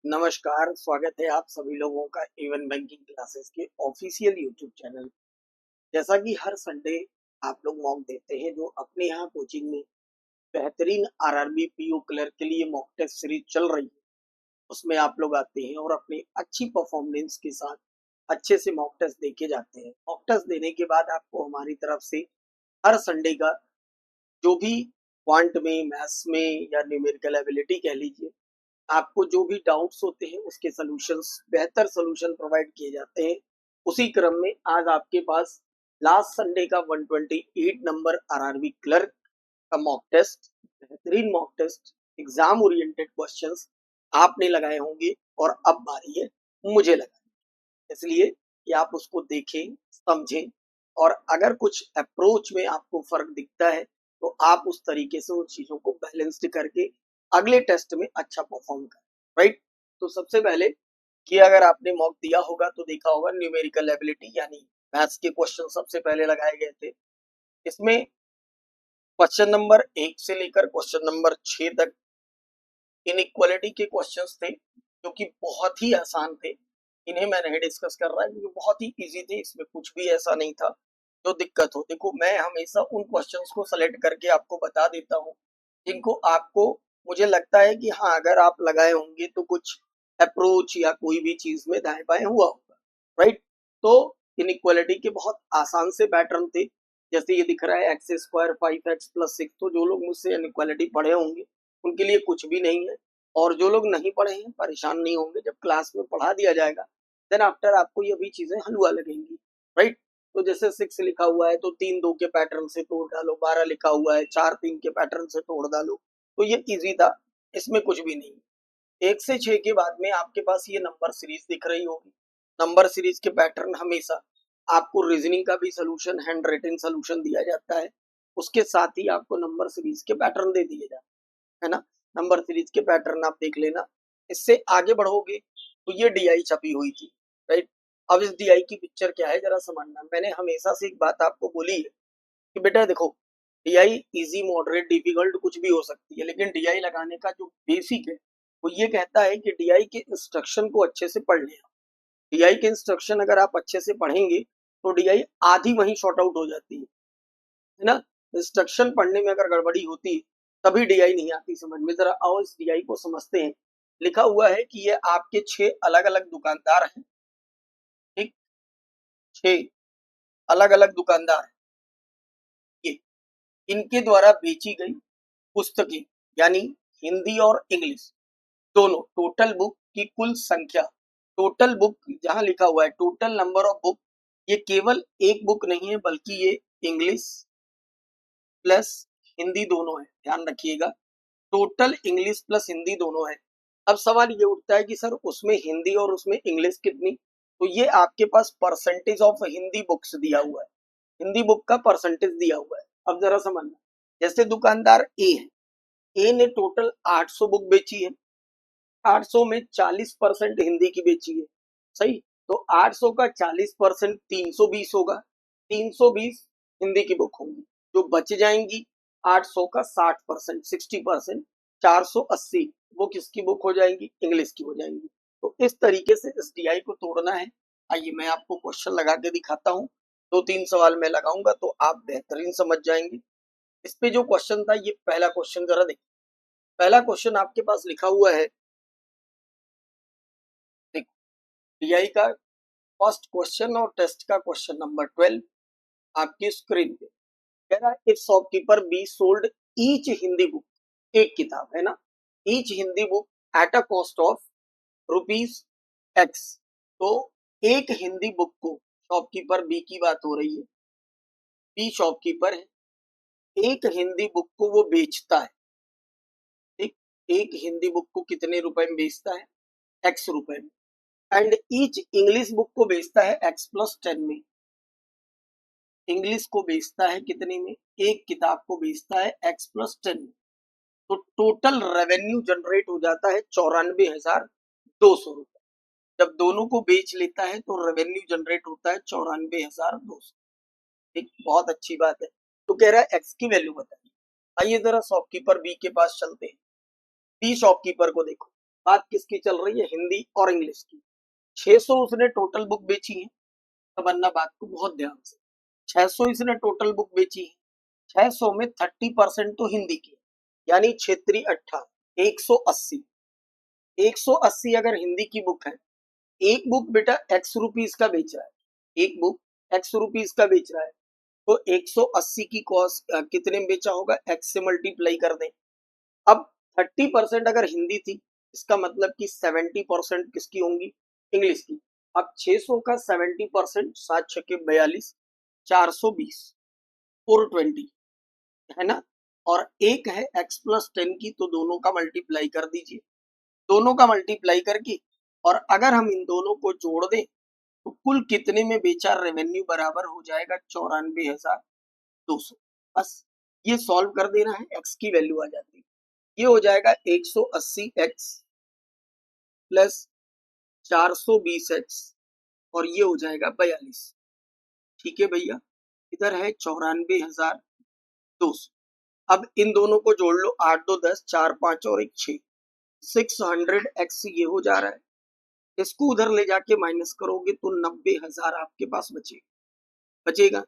नमस्कार, स्वागत है आप सभी लोगों का इवन बैंकिंग क्लासेस के ऑफिशियल यूट्यूब चैनल। जैसा कि हर संडे आप लोग मॉक देते हैं, जो अपने यहाँ कोचिंग में बेहतरीन आरआरबी पीओ क्लर्क के लिए मॉक टेस्ट सीरीज चल रही है, उसमें आप लोग आते हैं और अपनी अच्छी परफॉर्मेंस के साथ अच्छे से मॉक टेस्ट देके जाते हैं। मॉक टेस्ट देने के बाद आपको हमारी तरफ से हर संडे का जो भी क्वांट में, मैथ्स में या न्यूमेरिकल एबिलिटी कह लीजिए, आपको जो भी डाउट्स होते हैं उसके सॉल्यूशंस, बेहतर सॉल्यूशन प्रोवाइड किए जाते हैं। उसी क्रम में आज आपके पास लास्ट संडे का 128 नंबर आरआरबी क्लर्क का मॉक टेस्ट, बेहतरीन mock test, exam oriented questions आपने लगाए होंगे और अब बारी है मुझे लगाने। इसलिए कि आप उसको देखें, समझें और अगर कुछ अप्रोच में आपको फर्क दिखता है तो आप उस तरीके से उन चीजों को बैलेंस्ड करके अगले टेस्ट में अच्छा परफॉर्म करें। राइट। तो सबसे पहले कि अगर आपने मॉक दिया होगा तो देखा होगा न्यूमेरिकल एबिलिटी यानी मैथ्स के क्वेश्चन सबसे पहले लगाए गए थे। इसमें क्वेश्चन नंबर 1 से लेकर क्वेश्चन नंबर 6 तक इनइक्वालिटी के क्वेश्चंस थे, जो कि बहुत ही आसान थे। इन्हें मैं नहीं डिस्कस कर रहा है क्योंकि बहुत ही इजी थे, इसमें कुछ भी ऐसा नहीं था जो दिक्कत हो। देखो, मैं हमेशा उन क्वेश्चंस को सेलेक्ट करके आपको बता देता हूँ जिनको आपको, मुझे लगता है कि हाँ, अगर आप लगाए होंगे तो कुछ अप्रोच या कोई भी चीज में दाएं बाएं हुआ होगा। राइट। तो इनइक्वालिटी के बहुत आसान से पैटर्न थे, जैसे ये दिख रहा है एक्स स्क्वायर 5x+6। तो जो लोग मुझसे इनइक्वालिटी पढ़े होंगे उनके लिए कुछ भी नहीं है, और जो लोग नहीं पढ़े हैं परेशान नहीं होंगे, जब क्लास में पढ़ा दिया जाएगा देन आफ्टर आपको ये भी चीजें हलवा लगेंगी। राइट। तो जैसे 6 लिखा हुआ है तो 3 2 के पैटर्न से तोड़ डालो, 12 लिखा हुआ है 4 3 के पैटर्न से तोड़ डालो। तो ये इजी था, इसमें कुछ भी नहीं। 1 से 6 के बाद में आपके पास ये नंबर सीरीज दिख रही होगी। नंबर सीरीज के पैटर्न हमेशा आपको रीजनिंग का भी सोल्यूशन, हैंड रिटन सोल्यूशन दिया जाता है, उसके साथ ही आपको नंबर सीरीज के पैटर्न दे दिए जाते हैं, है ना। नंबर सीरीज के पैटर्न आप देख लेना। इससे आगे बढ़ोगे तो ये डीआई छपी हुई थी। राइट। अब इस डीआई की पिक्चर क्या है जरा समझना। मैंने हमेशा से एक बात आपको बोली है कि बेटा देखो, डीआई इजी, मॉडरेट, डिफिकल्ट कुछ भी हो सकती है, लेकिन डीआई लगाने का जो बेसिक है वो ये कहता है कि डीआई के इंस्ट्रक्शन को अच्छे से पढ़ लेना। डीआई के इंस्ट्रक्शन अगर आप अच्छे से पढ़ेंगे तो डीआई आधी वहीं शॉर्ट आउट हो जाती है ना। इंस्ट्रक्शन पढ़ने में अगर गड़बड़ी होती है तभी डीआई नहीं आती समझ में। जरा आओ इस डीआई को समझते हैं। लिखा हुआ है कि ये आपके 6 अलग अलग दुकानदार हैं। ठीक, 6 अलग अलग दुकानदार हैं ये। इनके द्वारा बेची गई पुस्तकें यानी हिंदी और इंग्लिश दोनों, टोटल बुक की कुल संख्या, टोटल बुक जहां लिखा हुआ है टोटल नंबर ऑफ बुक, ये केवल एक बुक नहीं है बल्कि ये इंग्लिश प्लस हिंदी दोनों है, ध्यान रखिएगा। टोटल इंग्लिश प्लस हिंदी दोनों है। अब सवाल ये उठता है कि सर उसमें हिंदी और उसमें इंग्लिश कितनी, तो ये आपके पास परसेंटेज ऑफ हिंदी बुक्स दिया हुआ है, हिंदी बुक का परसेंटेज दिया हुआ है। अब जरा समझना, जैसे दुकानदार ए है, ए ने टोटल 800 बुक बेची है, 800 में 40% हिंदी की बेची है। सही। तो 800 का 40% 320 होगा, 320 हिंदी की बुक होंगी। जो बच जाएंगी 800 का 60%, 60%, 480 वो किसकी बुक हो जाएंगी, इंग्लिश की हो जाएंगी। तो इस तरीके से इस डीआई को तोड़ना है। आइए मैं आपको क्वेश्चन लगा के दिखाता हूँ। 2 3 सवाल मैं लगाऊंगा तो आप बेहतरीन समझ जाएंगे। इस पे जो क्वेश्चन था, ये पहला क्वेश्चन जरा देखिए। पहला क्वेश्चन आपके पास लिखा हुआ है, डीआई का फर्स्ट क्वेश्चन और टेस्ट का क्वेश्चन नंबर 12 आपकी स्क्रीन पे कह रहा है, if shopkeeper be sold each Hindi book, एक किताब है ना, each Hindi book at a cost of rupees x. तो एक हिंदी बुक को, शॉपकीपर बी की बात हो रही है, बी शॉपकीपर है, एक हिंदी बुक को वो बेचता है। ठीक, एक हिंदी बुक को कितने रुपए में बेचता है, एक्स रुपए में। एंड ईच इंग्लिश बुक को बेचता है x+10 में। इंग्लिश को बेचता है कितने में, एक किताब को बेचता है x+10 में। तो टोटल रेवेन्यू जनरेट हो जाता है 94,200 रुपए। जब दोनों को बेच लेता है तो रेवेन्यू जनरेट होता है 94,200। एक बहुत अच्छी बात है। तो कह रहा है एक्स की वैल्यू बताइए। आइए जरा शॉपकीपर बी के पास चलते हैं। बी शॉपकीपर को देखो, बात किसकी चल रही है, हिंदी और इंग्लिश की। 600 उसने टोटल बुक बेची है, तब अन्ना बात को बहुत ध्यान से, 600 इसने टोटल बुक बेची है, 600 में 30% तो हिंदी की है, यानी क्षेत्रीय 18, 180। 180 अगर हिंदी की बुक है, एक बुक बेटा एक्स रुपीज का बेच रहा है, एक बुक एक्स रुपीज का बेच रहा है, तो 180 की कॉस्ट कितने में बेचा होगा, एक्स से मल्टीप्लाई कर दें। अब 30% अगर हिंदी थी, इसका मतलब कि 70% किसकी होंगी, इंग्लिश की। अब 600 का 70%, 7 छके 42, 420, 420 है ना, और एक है x+10 की, तो दोनों का मल्टीप्लाई कर दीजिए, दोनों का मल्टीप्लाई करके, और अगर हम इन दोनों को जोड़ दें तो कुल कितने में बेचा, रेवेन्यू बराबर हो जाएगा 94,200। बस ये सॉल्व कर देना है, x की वैल्यू आ जाती है, ये हो जाएगा 180x प्लस 420x, और ये हो जाएगा 42। ठीक है भैया, इधर है 94,200। अब इन दोनों को जोड़ लो, 8 2 10, 4 5 और 1 6, 600x ये हो जा रहा है, इसको उधर ले जाके माइनस करोगे तो 90,000 आपके पास बचेगा।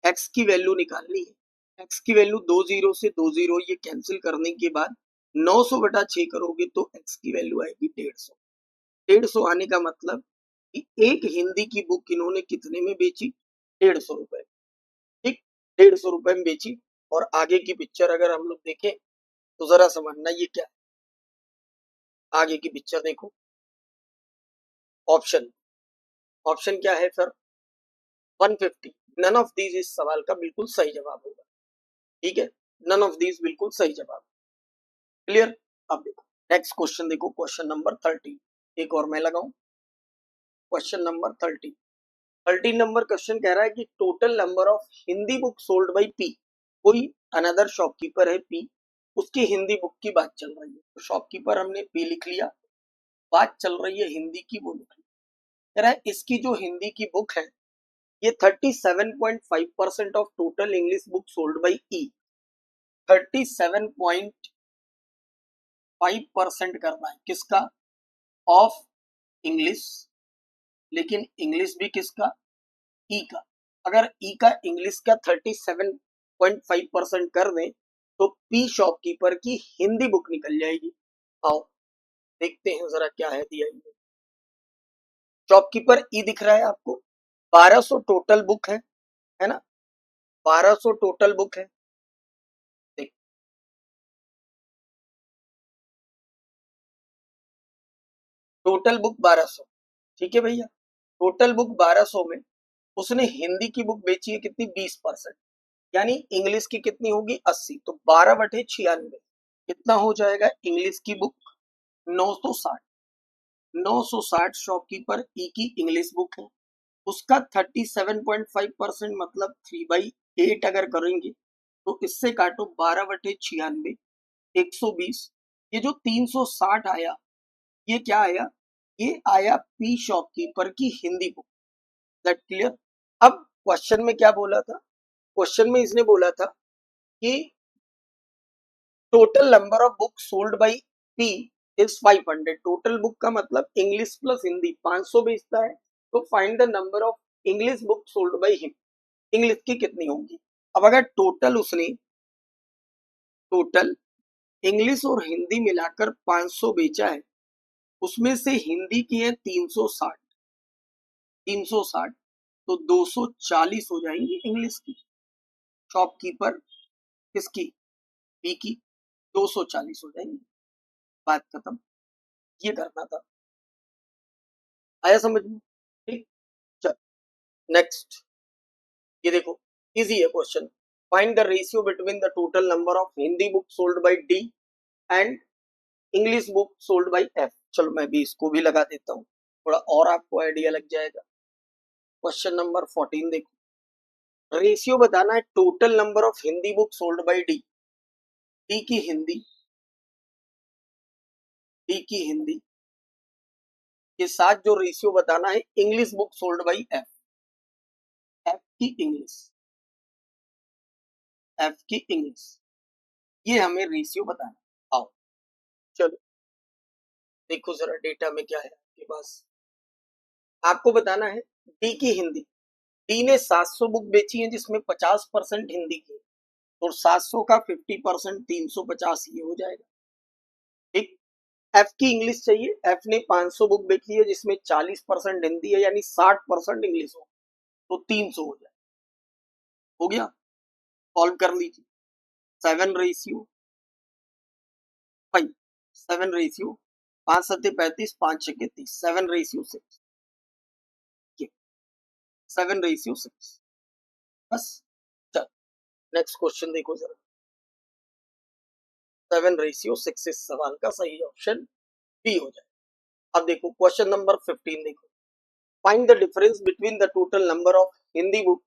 x की वैल्यू निकालनी है, x की वैल्यू 2 जीरो से 2 जीरो ये कैंसिल करने के बाद 900 बटा 6 करोगे तो x की वैल्यू आएगी 150। 150 आने का मतलब कि एक हिंदी की बुक इन्होंने कितने में बेची, 150 रुपए। ठीक, 150 रुपए में बेची। और आगे की पिक्चर अगर हम लोग देखें तो जरा समझना ये क्या, आगे की पिक्चर देखो, ऑप्शन, ऑप्शन क्या है सर, 150। नन ऑफ दीज इस सवाल का बिल्कुल सही जवाब होगा। ठीक है, नन ऑफ दीज बिल्कुल सही जवाब। क्लियर। अब देखो नेक्स्ट क्वेश्चन, देखो क्वेश्चन नंबर 30, एक और मैं लगाऊं, क्वेश्चन नंबर 30। 13 नंबर क्वेश्चन कह रहा है कि total number of Hindi book sold by P, कोई अनदर शॉपकीपर है पी, उसकी हिंदी बुक की बात चल रही है, तो शॉपकीपर हमने पी लिख लिया, बात चल रही है हिंदी की, वो लिख लिया। कह रहा है इसकी जो हिंदी की बुक है ये 37.5% of total English book sold by E, 37.5% करना है किसका, ऑफ इंग्लिश, लेकिन इंग्लिश भी किसका, ई का। अगर ई का इंग्लिश का 37.5% कर दें तो पी शॉपकीपर की हिंदी बुक निकल जाएगी। आओ देखते हैं जरा क्या है दिया, शॉपकीपर ई दिख रहा है आपको, 1200 टोटल बुक है ना, 1200 टोटल बुक है, देख टोटल बुक 1200। ठीक है भैया, टोटल बुक 1200 में उसने हिंदी की बुक बेची है कितनी, 20%, यानी इंग्लिश की कितनी होगी 80, तो 12/96 कितना हो जाएगा, इंग्लिश की बुक 960। 960 शॉपकीपर ई की इंग्लिश बुक है, उसका 37.5% मतलब 3/8 अगर करेंगे तो इससे काटो 12/96, 120, ये जो 360 आया ये क्या आया, ये आया पी शॉपकीपर की हिंदी बुक। That clear. अब क्वेश्चन में क्या बोला था, क्वेश्चन में इसने बोला था कि total number of book sold by P is 500, total book का मतलब इंग्लिश प्लस हिंदी 500 बेचता है, तो find the number of English book sold by him, English की कितनी होंगी। अब अगर टोटल उसने, टोटल इंग्लिश और हिंदी मिलाकर 500 बेचा है, उसमें से हिंदी की है 360, 360, तो 240 हो जाएंगी इंग्लिश की, शॉपकीपर किसकी, पी की, 240 हो जाएंगी, बात खत्म। ये करना था, आया समझ में। ठीक, चल नेक्स्ट, ये देखो इजी है question, find the ratio between the total number of Hindi book sold bye D and English book sold by F. चलो मैं भी इसको भी लगा देता हूँ, थोड़ा और आपको आइडिया लग जाएगा। क्वेश्चन नंबर 14 देखो, रेशियो बताना है total number of Hindi book sold bye D, D की हिंदी, डी की हिंदी के साथ जो रेशियो बताना है English book sold by F, F की इंग्लिश, एफ की इंग्लिश, ये हमें रेशियो बताना। आओ चलो देखो जरा डेटा में क्या है आपके पास, आपको बताना है डी की हिंदी। डी ने 700 बुक बेची है जिसमें 50% हिंदी की, और 700 का 50% 350 ये हो जाएगा। ठीक। एफ की इंग्लिश चाहिए, एफ ने 500 बुक बेची है जिसमें 40% हिंदी है, यानी 60% इंग्लिश हो, तो 300 हो जाए। हो गया, सॉल्व कर लीजिए। 7:5, 7:, 5×7 = 35, 5×6 = 30, 7:6, 7:6। बस, चल नेक्स्ट क्वेश्चन देखो जरा। 7:6 इस सवाल का सही ऑप्शन बी हो जाए। अब देखो क्वेश्चन नंबर 15 देखो। Find the difference between the total number of Hindi book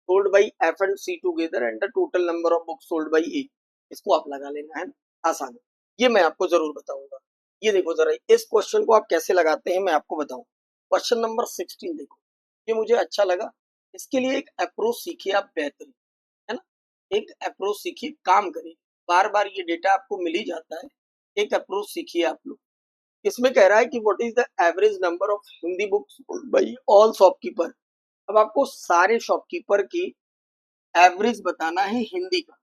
sold by F and C together and the total number of book sold by A. इसको आप लगा लेना है, आसान है, ये मैं आपको जरूर बताऊंगा। ये देखो जरा, इस क्वेश्चन को आप कैसे लगाते हैं मैं आपको बताऊं। क्वेश्चन नंबर 16 देखो, ये मुझे अच्छा लगा। इसके लिए एक अप्रोच सीखिए आप, बेहतरीन है ना। एक अप्रोच सीखिए, काम करिए, बार बार ये डेटा आपको मिल ही जाता है। एक अप्रोच सीखिए आप लोग। इसमें कह रहा है कि what is the average number of Hindi books by all shopkeeper. अब आपको सारे शॉपकीपर की एवरेज बताना है हिंदी का,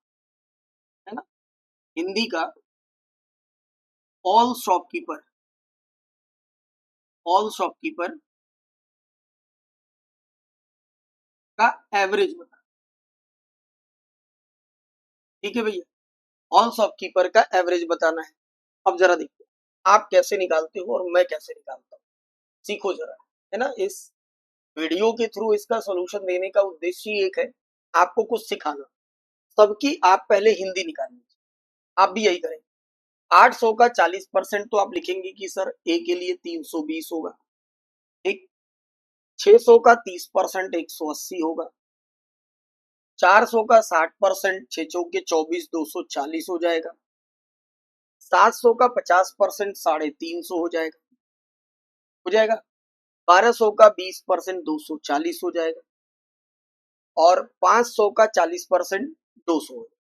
है ना, हिंदी का ऑल शॉपकीपर, ऑल शॉपकीपर का एवरेज बता। ठीक है भैया, ऑल शॉपकीपर का एवरेज बताना है। अब जरा देखो आप कैसे निकालते हो और मैं कैसे निकालता हूँ, सीखो जरा, है ना। इस वीडियो के थ्रू इसका सॉल्यूशन देने का उद्देश्य ही एक है, आपको कुछ सिखाना। सबकी आप पहले हिंदी निकाल लीजिए, आप भी यही करें। 800 का 40% तो आप लिखेंगे कि सर ए के लिए 320 होगा। ठीक। 600 का 30% 180 होगा। 400 का 60% 6 चौके 24 240 हो जाएगा। 700 का 50% 350 हो जाएगा, हो जाएगा। 1200 का 20% 240 हो जाएगा, और 500 का 40% 200 हो जाएगा।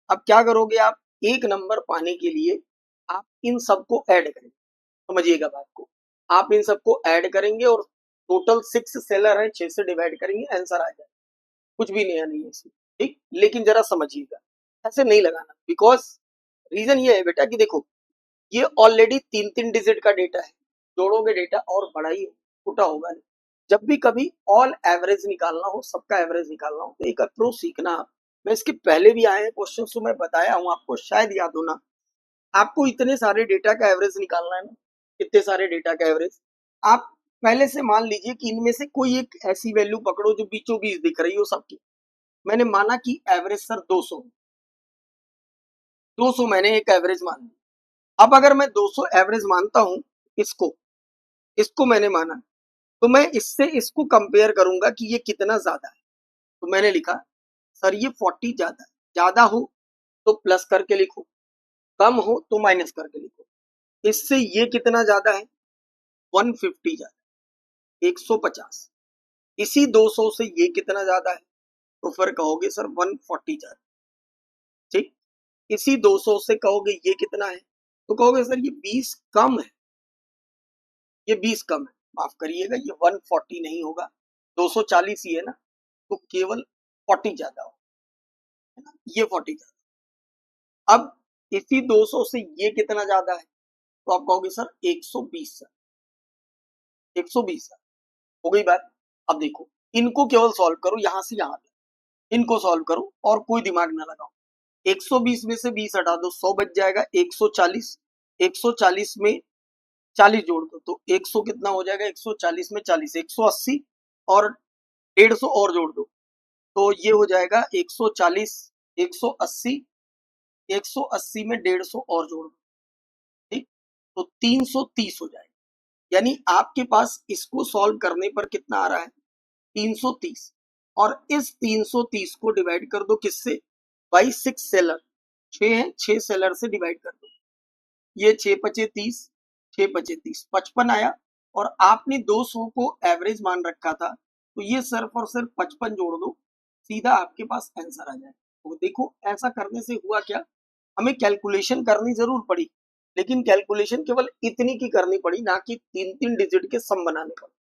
अब क्या करोगे आप, एक नंबर पाने के लिए आप इन सबको ऐड करेंगे। समझिएगा बात को, आप इन सबको ऐड करेंगे और टोटल 6 सेलर है, 6 से डिवाइड करेंगे, आंसर आ जाएगा। कुछ भी नया नहीं है इसमें। ठीक, लेकिन जरा समझिएगा, ऐसे नहीं लगाना, बिकॉज रीजन ये है बेटा कि देखो ये ऑलरेडी 3-3 डिजिट का डेटा है, जोड़ोगे डेटा और बड़ा ही छोटा होगा नहीं। जब भी कभी ऑल एवरेज निकालना हो, सबका एवरेज निकालना हो, तो एक अप्रोच सीखना। मैं इसके पहले भी आए हैं क्वेश्चन, तो मैं बताया हूं आपको, शायद याद हो ना। आपको इतने सारे डेटा का एवरेज निकालना है ना, इतने सारे डेटा का एवरेज, आप पहले से मान लीजिए कि इनमें से कोई एक ऐसी वैल्यू पकड़ो जो बीचों बीच दिख रही हो सबकी। मैंने माना कि एवरेज सर 200, 200 मैंने एक एवरेज मान ली। अब अगर मैं 200 एवरेज मानता हूं, इसको इसको मैंने माना, तो मैं इससे इसको कंपेयर करूंगा कि ये कितना ज्यादा है। तो मैंने लिखा सर ये 40 ज्यादा है। ज्यादा हो तो प्लस करके लिखो, कम हो तो माइनस करके लिखो। इससे ये कितना ज्यादा है, 150 ज्यादा, 150। इसी 200 से ये कितना ज्यादा है, तो फिर कहोगे सर 140 ज्यादा। ठीक। इसी 200 से कहोगे ये कितना है, तो कहोगे सर ये 20 कम है, ये 20 कम है। माफ करिएगा, ये 140 नहीं होगा, 240 ही है ना, तो केवल 40 ज्यादा हो, है ना, ये 40 ज्यादा। अब इसी 200 से ये कितना ज्यादा है, तो आप कहोगे सर 120, 120 हो गई बात। अब देखो इनको केवल सॉल्व करो, यहां से यहां तक इनको सॉल्व करो और कोई दिमाग ना लगाओ। 120 में से 20 हटा दो, 100 बच जाएगा। 140, 140 में 40 जोड़ दो तो 100 कितना हो जाएगा, 140 में 40 180, और 150 और जोड़ दो तो ये हो जाएगा 140, 180, 180 में 150 और जोड़ दो। ठीक, तो 330 हो जाएगा। यानी आपके पास इसको सॉल्व करने पर कितना आ रहा है, 330। और इस 330 को डिवाइड कर दो किससे, बाई 6 सेलर, 6 है, 6 सेलर से डिवाइड कर दो। ये 6 पचे 30, 6 पचे 30, 55 आया। और आपने 200 को एवरेज मान रखा था, तो ये सिर्फ और सिर्फ 55 जोड़ दो, सीधा आपके पास आंसर आ जाए। तो देखो ऐसा करने से हुआ क्या, हमें कैलकुलेशन करनी जरूर पड़ी, लेकिन कैलकुलेशन केवल इतनी की करनी पड़ी, ना कि 3-3 डिजिट के सम बनाने पड़े।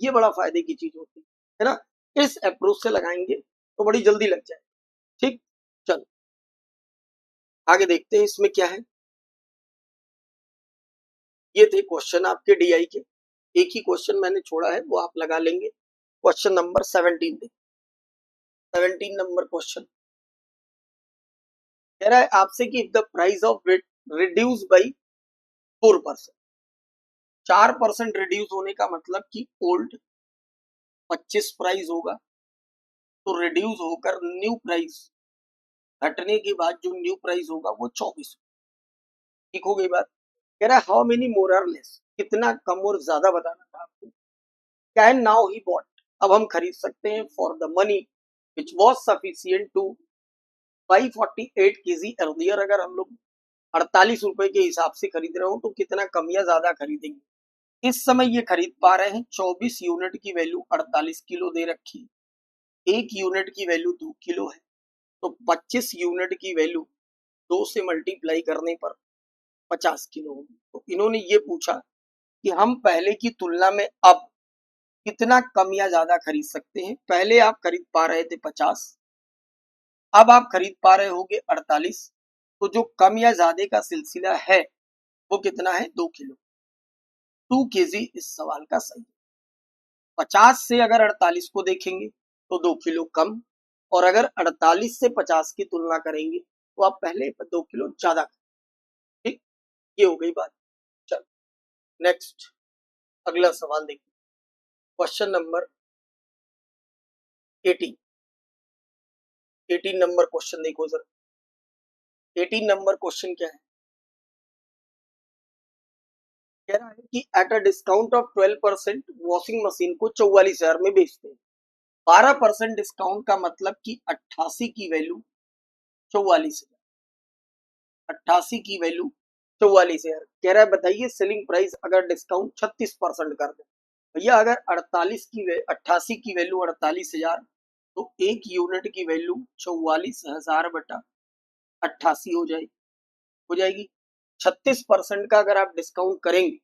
ये बड़ा फायदे की चीज होती है ना। इस अप्रोच से लगाएंगे तो बड़ी जल्दी लग जाए। ठीक, चलो आगे देखते हैं इसमें क्या है। ये थे क्वेश्चन आपके डीआई के। एक ही क्वेश्चन मैंने छोड़ा है, वो आप लगा लेंगे। क्वेश्चन नंबर 17 देखिए। 17 नंबर क्वेश्चन कह रहा है आपसे कि the price of reduce by 4%। 4% reduce होने का मतलब कि ओल्ड 25 प्राइस होगा, तो रिड्यूस होकर न्यू प्राइस घटने के बाद जो न्यू प्राइस होगा वो 24। ठीक हो गई बात। कह रहा है how many more or less, कितना कम और ज्यादा बताना था आपको। कैन नाउ ही बॉट, अब हम खरीद सकते हैं for the money which was sufficient to 548 KG earlier. अगर हम लोग 48 रुपए के हिसाब से खरीद रहे हो तो कितना कम या ज्यादा खरीदेंगे। इस समय ये खरीद पा रहे हैं 24 यूनिट की वैल्यू 48 किलो दे रखी है, 1 यूनिट की वैल्यू 2 किलो है, तो 25 यूनिट की वैल्यू 2 से मल्टीप्लाई करने पर 50 किलो होगी। तो इन्होंने ये पूछा कि हम पहले की तुलना में अब कितना कम या ज्यादा खरीद सकते हैं। पहले आप खरीद पा रहे थे 50, अब आप खरीद पा रहे होगे 48, तो जो कम या ज्यादा का सिलसिला है वो कितना है, 2 किलो। 2 केजी इस सवाल का सही है। 50 से अगर 48 को देखेंगे तो 2 किलो कम, और अगर 48 से 50 की तुलना करेंगे तो आप पहले 2 किलो ज्यादा। ठीक, ये हो गई बात। चलो नेक्स्ट अगला सवाल देखिए। Question number 18। 18 नंबर क्वेश्चन देखो सर। 18 नंबर क्वेश्चन क्या है। कह रहा है कि at a discount of 12% washing machine को 44,000 में बेचते हैं। 12% डिस्काउंट का मतलब कि 88 की वैल्यू 44,000, 88 की वैल्यू 44,000। कह रहा है बताइए सेलिंग प्राइस अगर डिस्काउंट 36% कर दे। भैया अगर 88 की वैल्यू 48,000, तो एक यूनिट की वैल्यू 44,000 बटा 88 हो जाएगी। 36% का अगर आप डिस्काउंट करेंगे,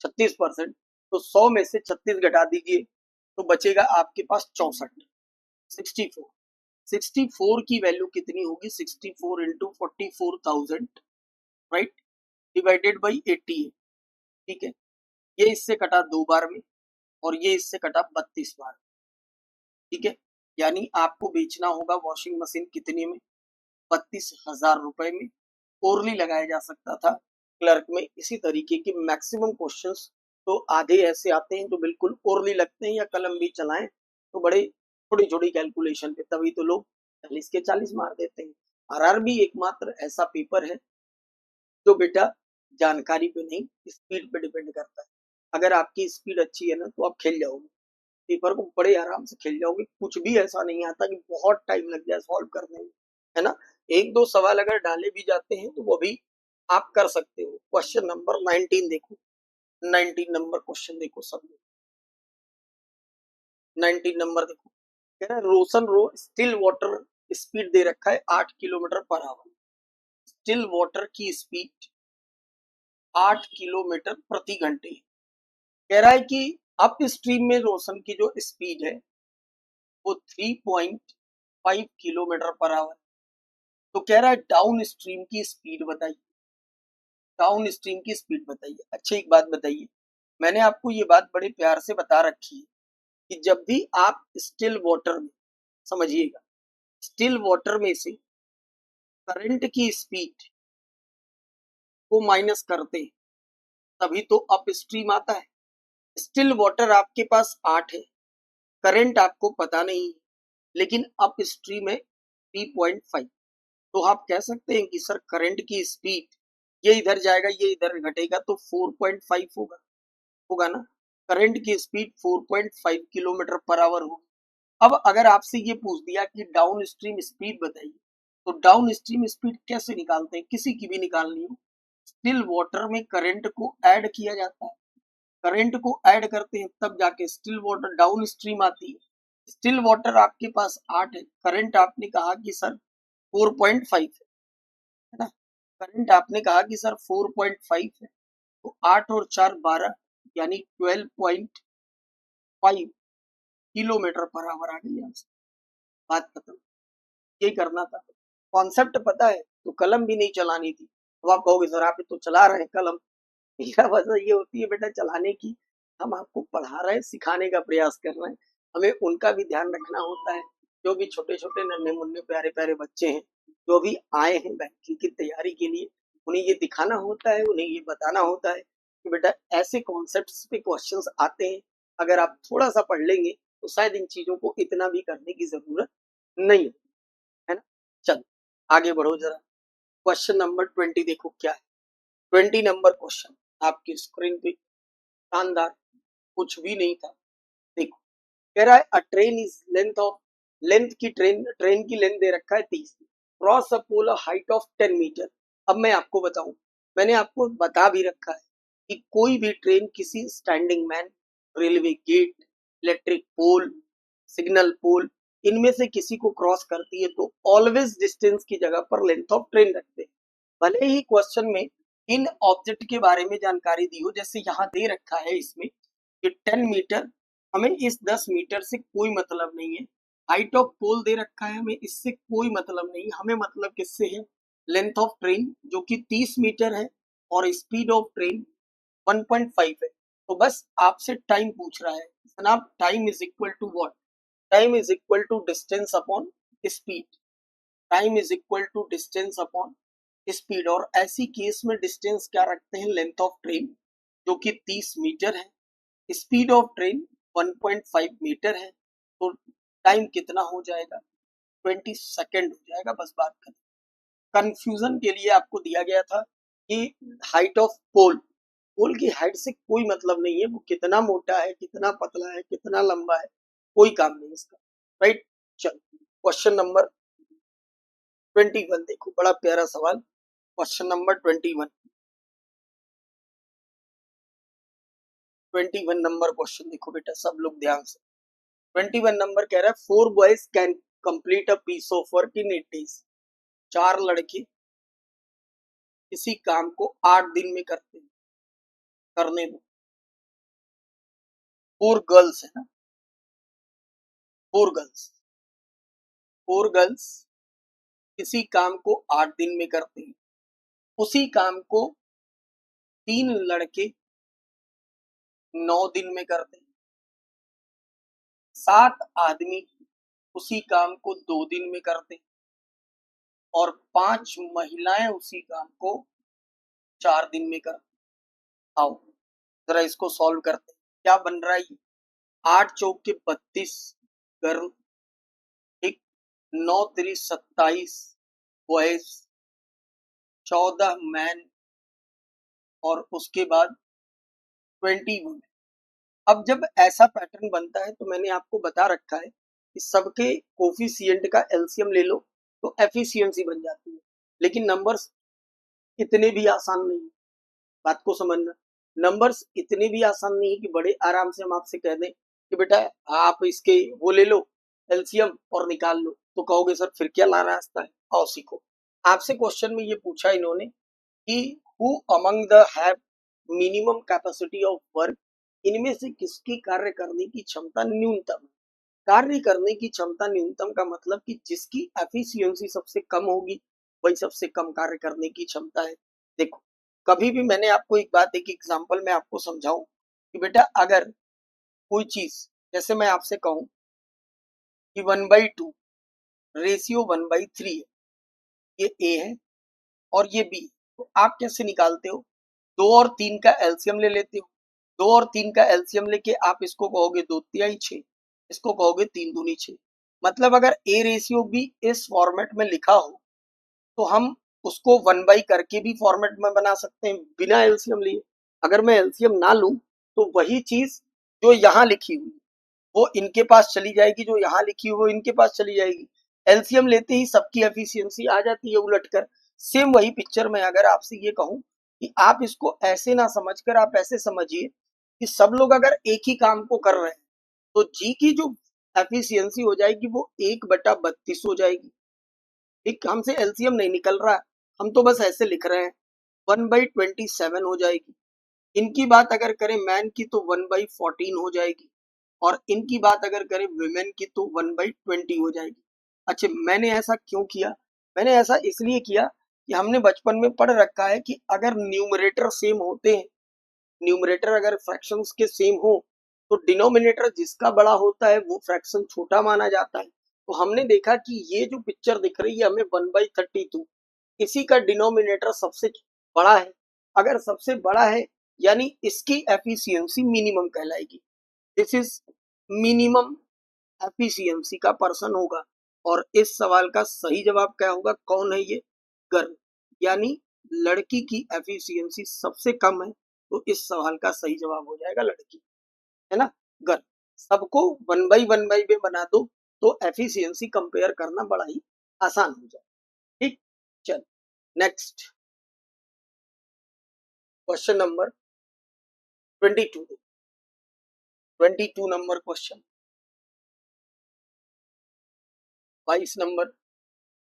36%, तो 100 में से 36 घटा दीजिए तो बचेगा आपके पास 64, 64। 64 की वैल्यू कितनी होगी, 64 इंटू 44,000, राइट, डिवाइडेड बाई 80 है। ठीक है, ये इससे कटा 2 बार में और ये इससे कटा 32 बार। ठीक है, यानी आपको बेचना होगा वॉशिंग मशीन कितने में, 32,000 रुपए में। ओरली लगाया जा सकता था क्लर्क में। इसी तरीके के मैक्सिमम क्वेश्चंस तो आधे ऐसे आते हैं जो बिल्कुल ओरली लगते हैं, या कलम भी चलाएं तो बड़े छोटी छोटी कैलकुलेशन पे, तभी तो लोग 40 के 40 मार देते हैं। आरआरबी एकमात्र ऐसा पेपर है जो बेटा जानकारी पे नहीं, स्पीड पे डिपेंड करता है। अगर आपकी स्पीड अच्छी है ना तो आप खेल जाओगे, पेपर को बड़े आराम से खेल जाओगे। कुछ भी ऐसा नहीं आता कि बहुत टाइम लग जाए सॉल्व करने में, है ना। एक दो सवाल अगर डाले भी जाते हैं तो वो भी आप कर सकते हो। क्वेश्चन नंबर 19 देखो। 19 नंबर क्वेश्चन देखो सब लोग। 19 नंबर देखो, कह रहा है रोशन रो स्टिल वाटर स्पीड दे रखा है 8 kilometre per hour. Still water की स्पीड 8 किलोमीटर प्रति घंटे। कह रहा है कि अप स्ट्रीम में रोशन की जो स्पीड है वो 3.5 किलोमीटर पर आवर। तो कह रहा है डाउन स्ट्रीम की स्पीड बताइए, डाउन स्ट्रीम की स्पीड बताइए। अच्छा एक बात बताइए, मैंने आपको ये बात बड़े प्यार से बता रखी है कि जब भी आप स्टिल वाटर में, समझिएगा, स्टिल वाटर में से करंट की स्पीड को माइनस करते हैं तभी तो अप स्ट्रीम आता है। स्टिल वाटर आपके पास 8 है, करंट आपको पता नहीं है, लेकिन अप स्ट्रीम है 3.5। तो आप कह सकते हैं कि सर करंट की स्पीड, ये इधर जाएगा ये इधर घटेगा तो 4.5 होगा ना। करंट की स्पीड 4.5 किलोमीटर पर आवर होगी। अब अगर आपसे ये पूछ दिया कि डाउन स्ट्रीम स्पीड बताइए, तो डाउन स्ट्रीम स्पीड कैसे निकालते हैं, किसी की भी निकालनी हो, स्टिल वाटर में करंट को ऐड किया जाता है, करंट को ऐड करते हैं तब जाके स्टिल वाटर डाउन स्ट्रीम आती है। स्टिल वाटर आपके पास 8 है, करंट आपने कहा कि सर 4.5 है ना। करंट आपने कहा कि सर 4.5 है, तो 8 और 4 12 यानी 12.5 किलोमीटर पर आवर आ गई यहाँ से। बात खत्म, ये करना था। कॉन्सेप्ट पता है तो कलम भी नहीं चलानी थी। तो आप कहोगे सर आप तो चला रहे हैं कलम। मेरा वजह ये होती है बेटा चलाने की, हम आपको पढ़ा रहे हैं, सिखाने का प्रयास कर रहे हैं, हमें उनका भी ध्यान रखना होता है। जो भी छोटे छोटे नन्हे मुन्ने प्यारे प्यारे बच्चे हैं, जो भी आए हैं बैंकिंग की तैयारी के लिए, उन्हें ये दिखाना होता है, उन्हें ये बताना होता है कि बेटा ऐसे कॉन्सेप्ट्स पे क्वेश्चंस आते हैं, अगर आप थोड़ा सा पढ़ लेंगे तो शायद इन चीजों को इतना भी करने की जरूरत नहीं है ना। चलो आगे बढ़ो जरा। क्वेश्चन नंबर 20 देखो क्या है। 20 नंबर क्वेश्चन आपकी स्क्रीन पे, शानदार, कुछ भी नहीं था। देखो कह रहा है अ ट्रेन इज लेंथ की ट्रेन की लेंथ दे रखा है 30, cross a pole a height of 10 metre. अब मैं आपको बताऊं, मैंने आपको बता भी रखा है कि कोई भी ट्रेन किसी standing man, railway gate, electric pole, signal pole, इनमें से किसी को क्रॉस करती है तो ऑलवेज डिस्टेंस की जगह पर लेंथ ऑफ ट्रेन रखते हैं। भले ही क्वेश्चन में इन ऑब्जेक्ट के बारे में जानकारी दी हो, जैसे यहाँ दे रखा है इसमें कि 10 मीटर, हमें इस 10 मीटर से कोई मतलब नहीं है। हाइट ऑफ पोल दे रखा है, हमें इससे कोई मतलब नहीं, हमें मतलब किससे है, लेंथ ऑफ ट्रेन जो कि 30 मीटर है और स्पीड ऑफ ट्रेन 1.5 है। तो बस आपसे टाइम पूछ रहा है जनाब, time is equal to what, time is equal to distance upon speed, time is equal to distance upon speed. और ऐसी केस में डिस्टेंस क्या रखते हैं, लेंथ ऑफ ट्रेन जो कि 30 मीटर है, स्पीड ऑफ ट्रेन 1.5 मीटर है, तो टाइम कितना हो जाएगा, 20 सेकेंड हो जाएगा। बस बात करें, कंफ्यूजन के लिए आपको दिया गया था कि हाइट ऑफ पोल, पोल की हाइट से कोई मतलब नहीं है, वो कितना मोटा है, कितना पतला है, कितना लंबा है, कोई काम नहीं इसका, राइट। चलो क्वेश्चन नंबर 21 देखो, बड़ा प्यारा सवाल। क्वेश्चन नंबर 21 नंबर क्वेश्चन देखो बेटा, सब लोग ध्यान से। 21 नंबर कह रहा है 4 boys can complete a piece of work in 8 days। 4 लड़के किसी काम को 8 दिन में करते हैं, करने दो। 4 गर्ल्स है ना, 4 गर्ल्स, 4 गर्ल्स किसी काम को 8 दिन में करते हैं, उसी काम को 3 लड़के 9 दिन में करते हैं, 7 आदमी उसी काम को 2 दिन में करते हैं और 5 महिलाएं उसी काम को 4 दिन में करते हैं। आओ जरा इसको सॉल्व करते हैं, क्या बन रहा है ये, 8 चौक के 32 गर्ल, ठीक, 9 3 27 बॉयज, 14 मैन और उसके बाद 20 वुमेन। अब जब ऐसा पैटर्न बनता है तो मैंने आपको बता रखा है कि सबके कोफिशिएंट का एलसीएम ले लो तो एफिशिएंसी बन जाती है। लेकिन नंबर्स इतने भी आसान नहीं है, बात को समझना। नंबर्स इतने भी आसान नहीं है कि बड़े आराम से हम आपसे कह दें कि बेटा आप इसके वो ले लो एलसीएम और निकाल लो, तो कहोगे सर फिर क्या ला रास्ता है, आओ सीखो। आपसे क्वेश्चन में ये पूछा इन्होंने कि who among the have minimum capacity of work, इनमें से किसकी कार्य करने की क्षमता न्यूनतम है। कार्य करने की क्षमता न्यूनतम का मतलब कि जिसकी एफिशिएंसी सबसे कम होगी वही सबसे कम कार्य करने की क्षमता है। देखो कभी भी मैंने आपको एक बात, एक एग्जांपल में आपको समझाऊं कि बेटा अगर कोई चीज, जैसे मैं आपसे कहूं कि 1/2 रेशियो 1/3 है, ये ए है और ये बी, तो आप कैसे निकालते हो, 2 और 3 का एलसीएम ले लेते हो, 2 और 3 का एलसीएम लेके आप इसको कहोगे 2 3 6, इसको कहोगे 3 दूनी 6। मतलब अगर ए रेशियो बी इस फॉर्मेट में लिखा हो तो हम उसको 1/, करके भी फॉर्मेट में बना सकते हैं बिना एलसीएम लिए। अगर मैं एलसीएम ना लूं तो वही चीज जो यहाँ लिखी हुई वो इनके पास चली जाएगी, जो यहाँ लिखी हुई वो इनके पास चली जाएगी। एलसीएम लेते ही सबकी एफिशिएंसी आ जाती है उलटकर। सेम वही पिक्चर में अगर आपसे ये कहूं कि आप इसको ऐसे ना समझकर आप ऐसे समझिए कि सब लोग अगर एक ही काम को कर रहे हैं तो जी की जो एफिशिएंसी हो जाएगी वो 1/32 हो जाएगी। ठीक, हमसे एलसीएम नहीं निकल रहा, हम तो बस ऐसे लिख रहे हैं 1/27 हो जाएगी। इनकी बात अगर करें मैन की तो 1/14 हो जाएगी, और इनकी बात अगर करें वुमेन की तो 1/20 हो जाएगी। अच्छा, मैंने ऐसा क्यों किया? मैंने ऐसा इसलिए किया कि हमने बचपन में पढ़ रखा है कि अगर न्यूमरेटर सेम होते हैं, न्यूमरेटर अगर फ्रैक्शंस के सेम हो, तो डिनोमिनेटर जिसका बड़ा होता है वो फ्रैक्शन छोटा माना जाता है। तो हमने देखा कि ये जो पिक्चर दिख रही है हमें 1/32, इसी का डिनोमिनेटर सबसे बड़ा है। अगर सबसे बड़ा है यानी इसकी एफिशिएंसी मिनिमम कहलाएगी। दिस इज मिनिमम एफिशिएंसी का पर्सन होगा। और इस सवाल का सही जवाब क्या होगा? कौन है ये? गर्ल, यानी लड़की की एफिशिएंसी सबसे कम है, तो इस सवाल का सही जवाब हो जाएगा लड़की, है ना, गर्ल। सबको 1/1 में बना दो तो एफिशिएंसी कंपेयर करना बड़ा ही आसान हो जाए। ठीक, चल next question number 22। 22 number question, 22 number.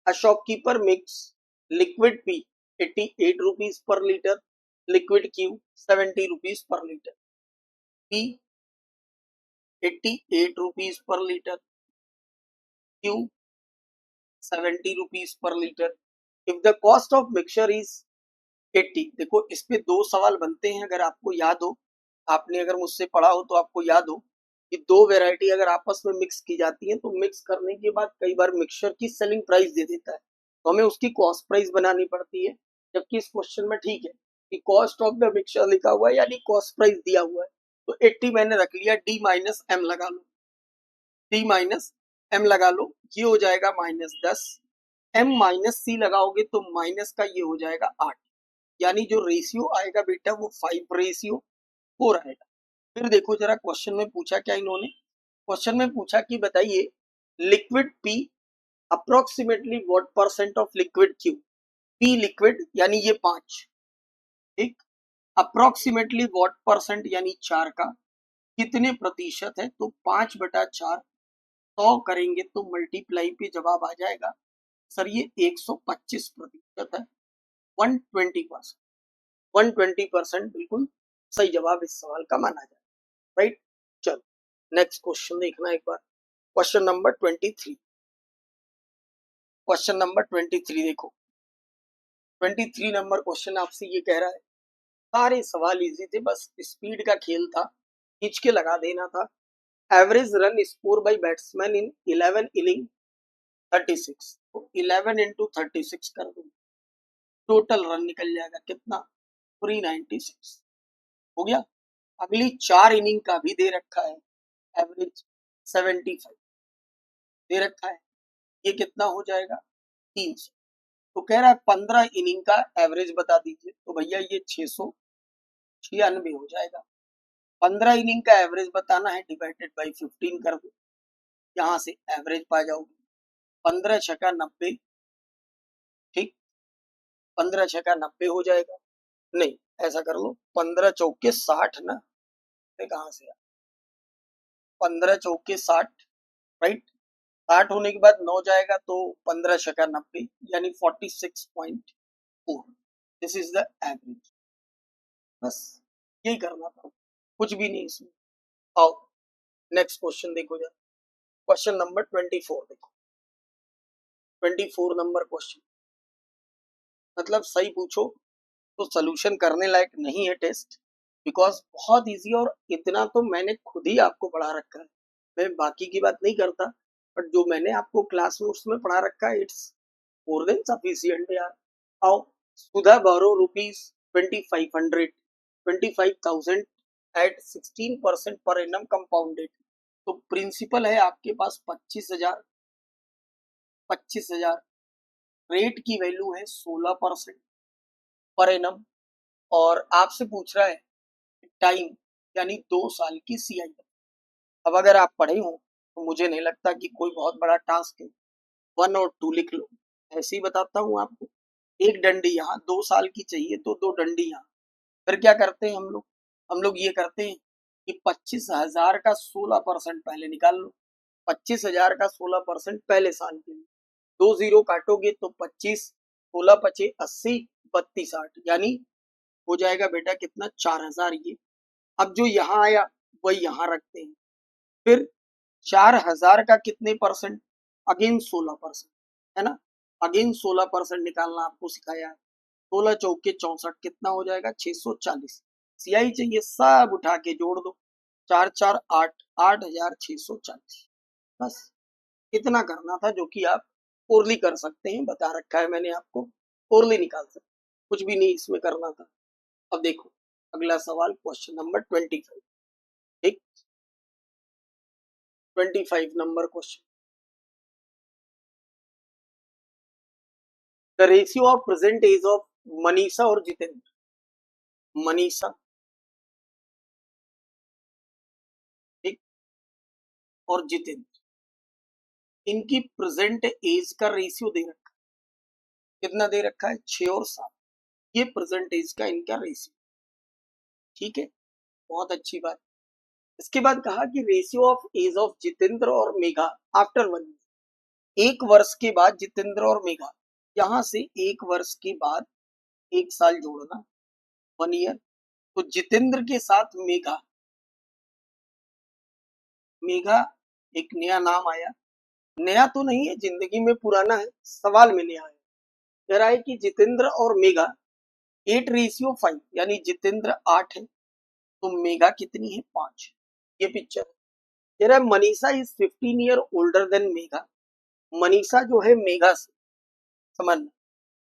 A shopkeeper makes liquid P 88 rupees per liter, liquid Q 70 rupees per liter. P 88 rupees per liter, Q 70 rupees per liter. If the cost of mixture is 80, देखो इस पे दो सवाल बनते हैं। अगर आपको याद हो, आपने अगर मुझसे पढ़ा हो तो आपको याद हो कि दो वेराइटी अगर आपस में मिक्स की जाती है तो मिक्स करने के बाद कई बार मिक्सचर की सेलिंग प्राइस दे देता है, तो हमें उसकी कॉस्ट प्राइस बनानी पड़ती है। जबकि इस क्वेश्चन में ठीक है कि कॉस्ट ऑफ द मिक्सचर लिखा हुआ है यानी कॉस्ट प्राइस दिया हुआ है, तो 80 मैंने रख लिया, डी माइनस एम लगा लो, डी माइनस एम लगा लो, ये हो जाएगा -10। एम माइनस सी लगाओगे तो माइनस का ये हो जाएगा 8, यानी जो रेशियो आएगा बेटा वो 5:4 आएगा। फिर देखो जरा क्वेश्चन में पूछा क्या इन्होंने, क्वेश्चन में पूछा कि बताइए liquid P approximately what percent of liquid Q. P liquid यानी ये 5, ठीक, अप्रोक्सीमेटली व्हाट परसेंट यानी 4 का कितने प्रतिशत है, तो 5/4 100 करेंगे तो मल्टीप्लाई पे जवाब आ जाएगा सर ये 125% है, 120%। 120% बिल्कुल सही जवाब इस सवाल का माना जाए, राइट। चलो नेक्स्ट क्वेश्चन देखना एक बार, क्वेश्चन नंबर 23। क्वेश्चन नंबर 23 देखो, 23 नंबर क्वेश्चन आपसे ये कह रहा है, सारे सवाल इजी थे, बस स्पीड का खेल था, खींच के लगा देना था। Average run score bye batsman इन 11 इनिंग 36, तो 11 इंटू 36 कर दो, टोटल रन निकल जाएगा कितना, 396 हो गया। अगली 4 इनिंग का भी दे रखा है, एवरेज 75 दे रखा है, ये कितना हो जाएगा 300। तो कह रहा है 15 इनिंग का एवरेज बता दीजिए, तो भैया ये 696 हो जाएगा। 15 इनिंग का एवरेज बताना है, डिवाइडेड बाई 15 कर दो, यहाँ से एवरेज पा जाओगे। 15 छक्का 90, ठीक, 15 छक्का 90 हो जाएगा। नहीं, ऐसा कर लो 15 चौके 60 ना, कहाँ से 15 चौके 60, राइट। 60 होने के बाद 9 जाएगा तो 15 छक्का 90 यानी 46.4। दिस इज द एवरेज, बस यही करना था, कुछ भी नहीं इसमें। आओ नेक्स्ट क्वेश्चन देखो जरा, क्वेश्चन नंबर 24 देखो, 24 नंबर क्वेश्चन, मतलब सही पूछो तो सोल्यूशन करने लायक नहीं है टेस्ट, बिकॉज बहुत इजी, और इतना तो मैंने खुद ही आपको पढ़ा रखा है, मैं बाकी की बात नहीं करता, बट जो मैंने आपको क्लास नोट्स में पढ़ा रखा है इट्स मोर देन सफिशिएंट यार। आओ, सुधा बोरो rupees 2500, 25,000 eight 16% per annum compounded, तो प्रिंसिपल है आपके पास 25,000, 25,000, रेट की वैल्यू है 16% पर एनम, और आपसे पूछ रहा है टाइम यानी 2 साल की सीआई। अब अगर आप पढ़े हो तो मुझे नहीं लगता कि कोई बहुत बड़ा टास्क है, 1 और 2 लिख लो, ऐसे ही बताता हूँ आपको। एक डंडी यहाँ, 2 साल की चाहिए तो 2 डंडी यहाँ। फिर क्या करते हैं हम लोग ये करते हैं कि 25,000 का 16% पहले निकाल लो, 25,000 का 16% पहले साल के लिए, 2 जीरो काटोगे तो 25, 16 पचे 80, 32 60, यानी हो जाएगा बेटा कितना 4000 ये। अब जो यहाँ आया वही यहाँ रखते हैं। फिर 4000 का कितने परसेंट, अगेन 16%, है ना। अगेन 16% निकालना आपको सिखाया है। 16 चौके 64, कितना हो जाएगा 640। सियाही चाहिए, सब उठा के जोड़ दो, 4 4 8, 8640। बस इतना करना था, जो कि आप ओरली कर सकते हैं, बता रखा है मैंने आपको, ओरली निकाल सकते, कुछ भी नहीं इसमें करना था। अब देखो अगला सवाल, क्वेश्चन नंबर 25। ठीक, 25 नंबर question. The ratio of present age of Manisha और जितेंद्र। मनीषा, ठीक, और जितेंद्र, इनकी प्रेजेंट एज का रेशियो दे रखा है। कितना दे रखा है, 6 और 7। ये प्रेजेंट एज का इनका रेशियो। ठीक है, बहुत अच्छी बात। इसके बाद कहा कि ratio of age of Jitendra और मेघा आफ्टर 1 ईयर। 1 वर्ष के बाद जितेंद्र और मेघा, यहां से 1 वर्ष के बाद 1 साल जोड़ना, 1 ईयर। तो जितेंद्र के साथ मेघा, मेघा एक नया नाम आया, नया तो नहीं है, जिंदगी में पुराना है, सवाल में नया है। कह रहा है कि जितेंद्र और मेघा 8:5, यानी जितेंद्र 8 है तो मेघा कितनी है, 5। ये पिक्चर कह रहा है Manisha is 15 year older than Megha. Manisha जो है मेघा से, समझना,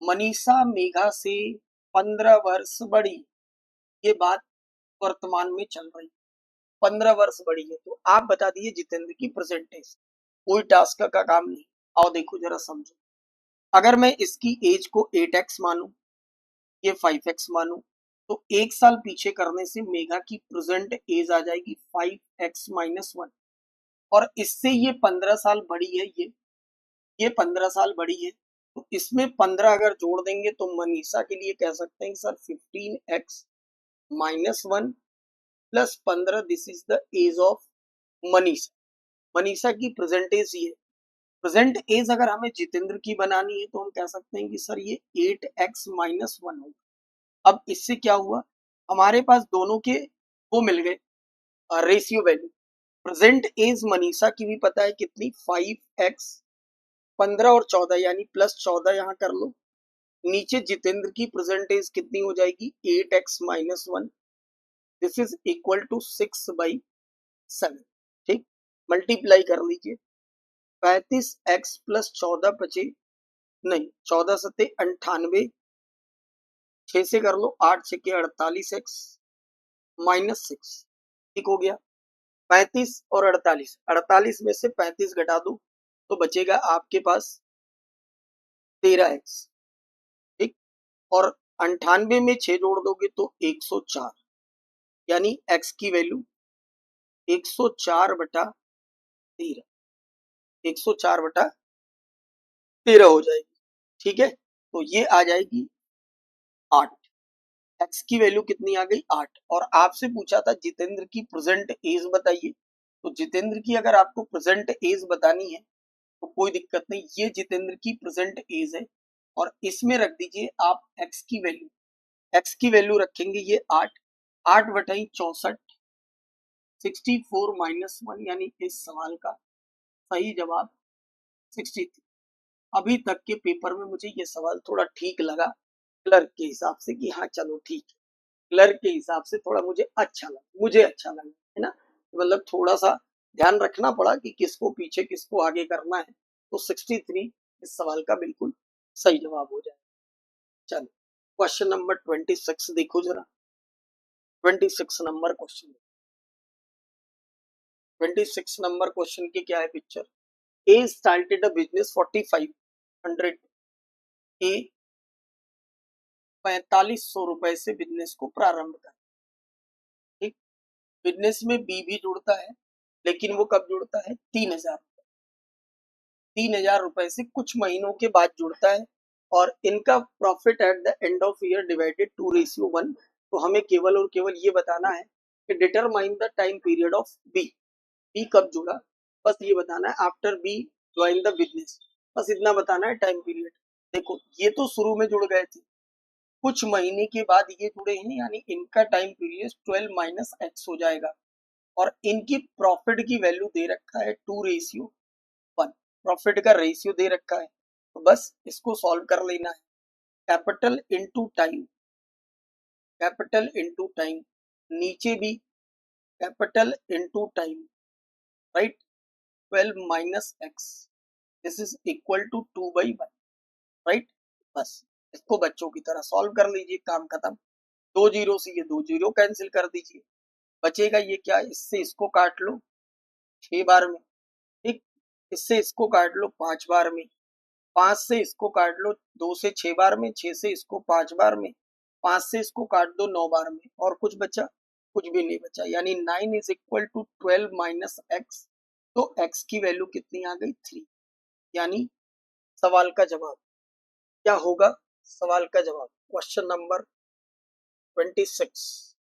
मनीषा मेघा से 15 वर्ष बड़ी। ये बात वर्तमान में चल रही, 15 वर्ष बड़ी है। तो आप बता दिए जितेंद्र की परसेंटेज। कोई टास्क का काम नहीं। आओ देखो जरा समझो, अगर मैं इसकी एज को 8x मानूं, ये 5x मानूं, तो 1 साल पीछे करने से मेघा की प्रेजेंट एज आ जाएगी 5x-1। और इससे ये 15 साल बड़ी है, ये 15 साल बड़ी है। तो इसमें 15 अगर जोड़ देंगे तो मनीषा के लिए कह सकते हैं sir 15x-1 plus 15, this is the age of Manisha. Manisha की प्रेजेंट एज ये। प्रेजेंट एज अगर हमें जितेंद्र की बनानी है तो हम कह सकते हैं कि सर ये 8x-1 होगा। अब इससे क्या हुआ, हमारे पास दोनों के वो मिल गए ratio value. Present age Manisha की भी पता है कितनी, 5x, 15 और 14 यानी +14 यहाँ कर लो। नीचे जितेंद्र की प्रेजेंट एज कितनी हो जाएगी, 8x-1, this is equal to 6/7। ठीक, मल्टीप्लाई कर लीजिए, 35x + 14 बचे, नहीं 14 सत्ते 98, 6 से कर लो, 8 6 48x -6। ठीक हो गया, 35 और 48, 48 में से 35 घटा दो तो बचेगा आपके पास 13x। ठीक, और 98 में 6 जोड़ दोगे तो 104, यानी x की वैल्यू 104/13, 104/13 हो जाएगी। ठीक है, तो ये आ जाएगी 8। एक्स की वैल्यू कितनी आ गई, 8। और आपसे पूछा था जितेंद्र की प्रेजेंट एज बताइए, तो जितेंद्र की अगर आपको प्रेजेंट एज बतानी है तो कोई दिक्कत नहीं, ये जितेंद्र की प्रेजेंट एज है और इसमें रख दीजिए आप एक्स की वैल्यू। एक्स की वैल्यू रखेंगे ये 8, 8/64, 64-1, यानी इस सवाल का सही जवाब 63। अभी तक के पेपर में मुझे ये सवाल थोड़ा ठीक लगा, क्लर्क के हिसाब से कि हाँ चलो ठीक है, क्लर्क के हिसाब से थोड़ा मुझे अच्छा लगा, है ना। मतलब थोड़ा सा ध्यान रखना पड़ा कि किसको पीछे किसको आगे करना है। तो 63 इस सवाल का बिल्कुल सही जवाब हो जाए। चलो क्वेश्चन नंबर 26 देखो जरा। 26 नंबर क्वेश्चन, 26 नंबर क्वेश्चन की क्या है picture. A started a business 4500, ए 4500 रुपए से बिजनेस को प्रारंभ कर। ठीक, बिजनेस में बी भी जुड़ता है, लेकिन वो कब जुड़ता है, 3000, 3000 रुपए से कुछ महीनों के बाद जुड़ता है। और इनका profit at the end of year divided 2:1। तो हमें केवल और केवल ये बताना है कि determine the time period of B. B कब जुड़ा, बस ये बताना है। After B join the business, बस इतना बताना है टाइम पीरियड। देखो ये तो शुरू में जुड़ गए थे, कुछ महीने के बाद ये जुड़े हैं, यानी इनका टाइम पीरियड 12 माइनस एक्स हो जाएगा। और इनकी प्रॉफिट की वैल्यू दे रखा है 2:1, प्रॉफिट का रेशियो दे रखा है, तो बस इसको सॉल्व कर लेना है। Capital into time, capital into time, नीचे भी capital into time, right. 12 minus X, this is equal to 2/1, right. बस इसको बच्चों की तरह सॉल्व कर लीजिए, काम खत्म। 2 जीरो से ये 2 जीरो कैंसिल कर दीजिए, बचेगा ये क्या, इससे इसको काट लो 6 बार में, ठीक। इससे इसको काट लो 5 बार में, 5 से इसको काट लो 2 से 6 बार में, 6 से इसको 5 बार में, 5 से इसको काट दो 9 बार में, और कुछ बचा, कुछ भी नहीं बचा, यानी 9 is equal to 12 minus X. तो एक्स की वैल्यू कितनी आ गई, 3। यानी सवाल का जवाब क्या होगा, सवाल का जवाब क्वेश्चन नंबर 26,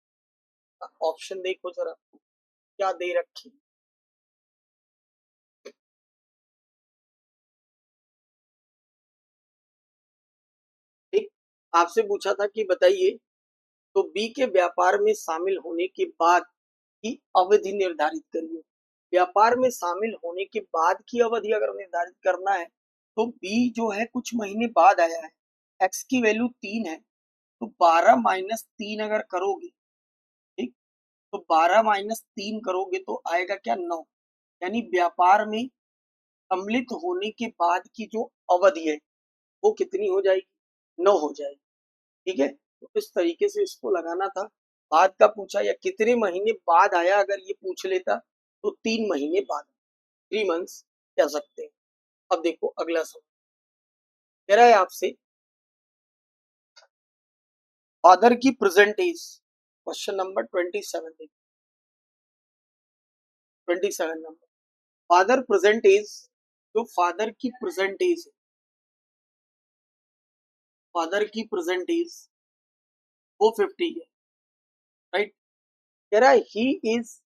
ऑप्शन देखो जरा क्या दे रखी। ठीक, आपसे पूछा था कि बताइए, तो बी के व्यापार में शामिल होने के बाद की अवधि निर्धारित करिए। व्यापार में शामिल होने के बाद की अवधि अगर निर्धारित करना है, तो बी जो है कुछ महीने बाद आया है, एक्स की वैल्यू 3 है, तो 12 - 3 अगर करोगे, ठीक, तो 12 - 3 करोगे तो आएगा क्या, 9। यानी व्यापार में सम्मिलित होने के बाद की जो अवधि है वो कितनी हो जाएगी, 9 हो जाएगी, ठीक है। तो इस तरीके से इसको लगाना था। बाद का पूछा या कितने महीने बाद आया, अगर ये पूछ लेता तो 3 महीने बाद, 3 मंथ्स कह सकते हैं। अब देखो अगला सवाल कह रहा है आपसे, फादर की प्रेजेंट एज, क्वेश्चन नंबर 27 देखो, 27 नंबर, फादर प्रेजेंट एज, जो फादर की प्रेजेंट एज है, फादर की प्रेजेंट एज वो 50 है, राइट। कह रहा है he is,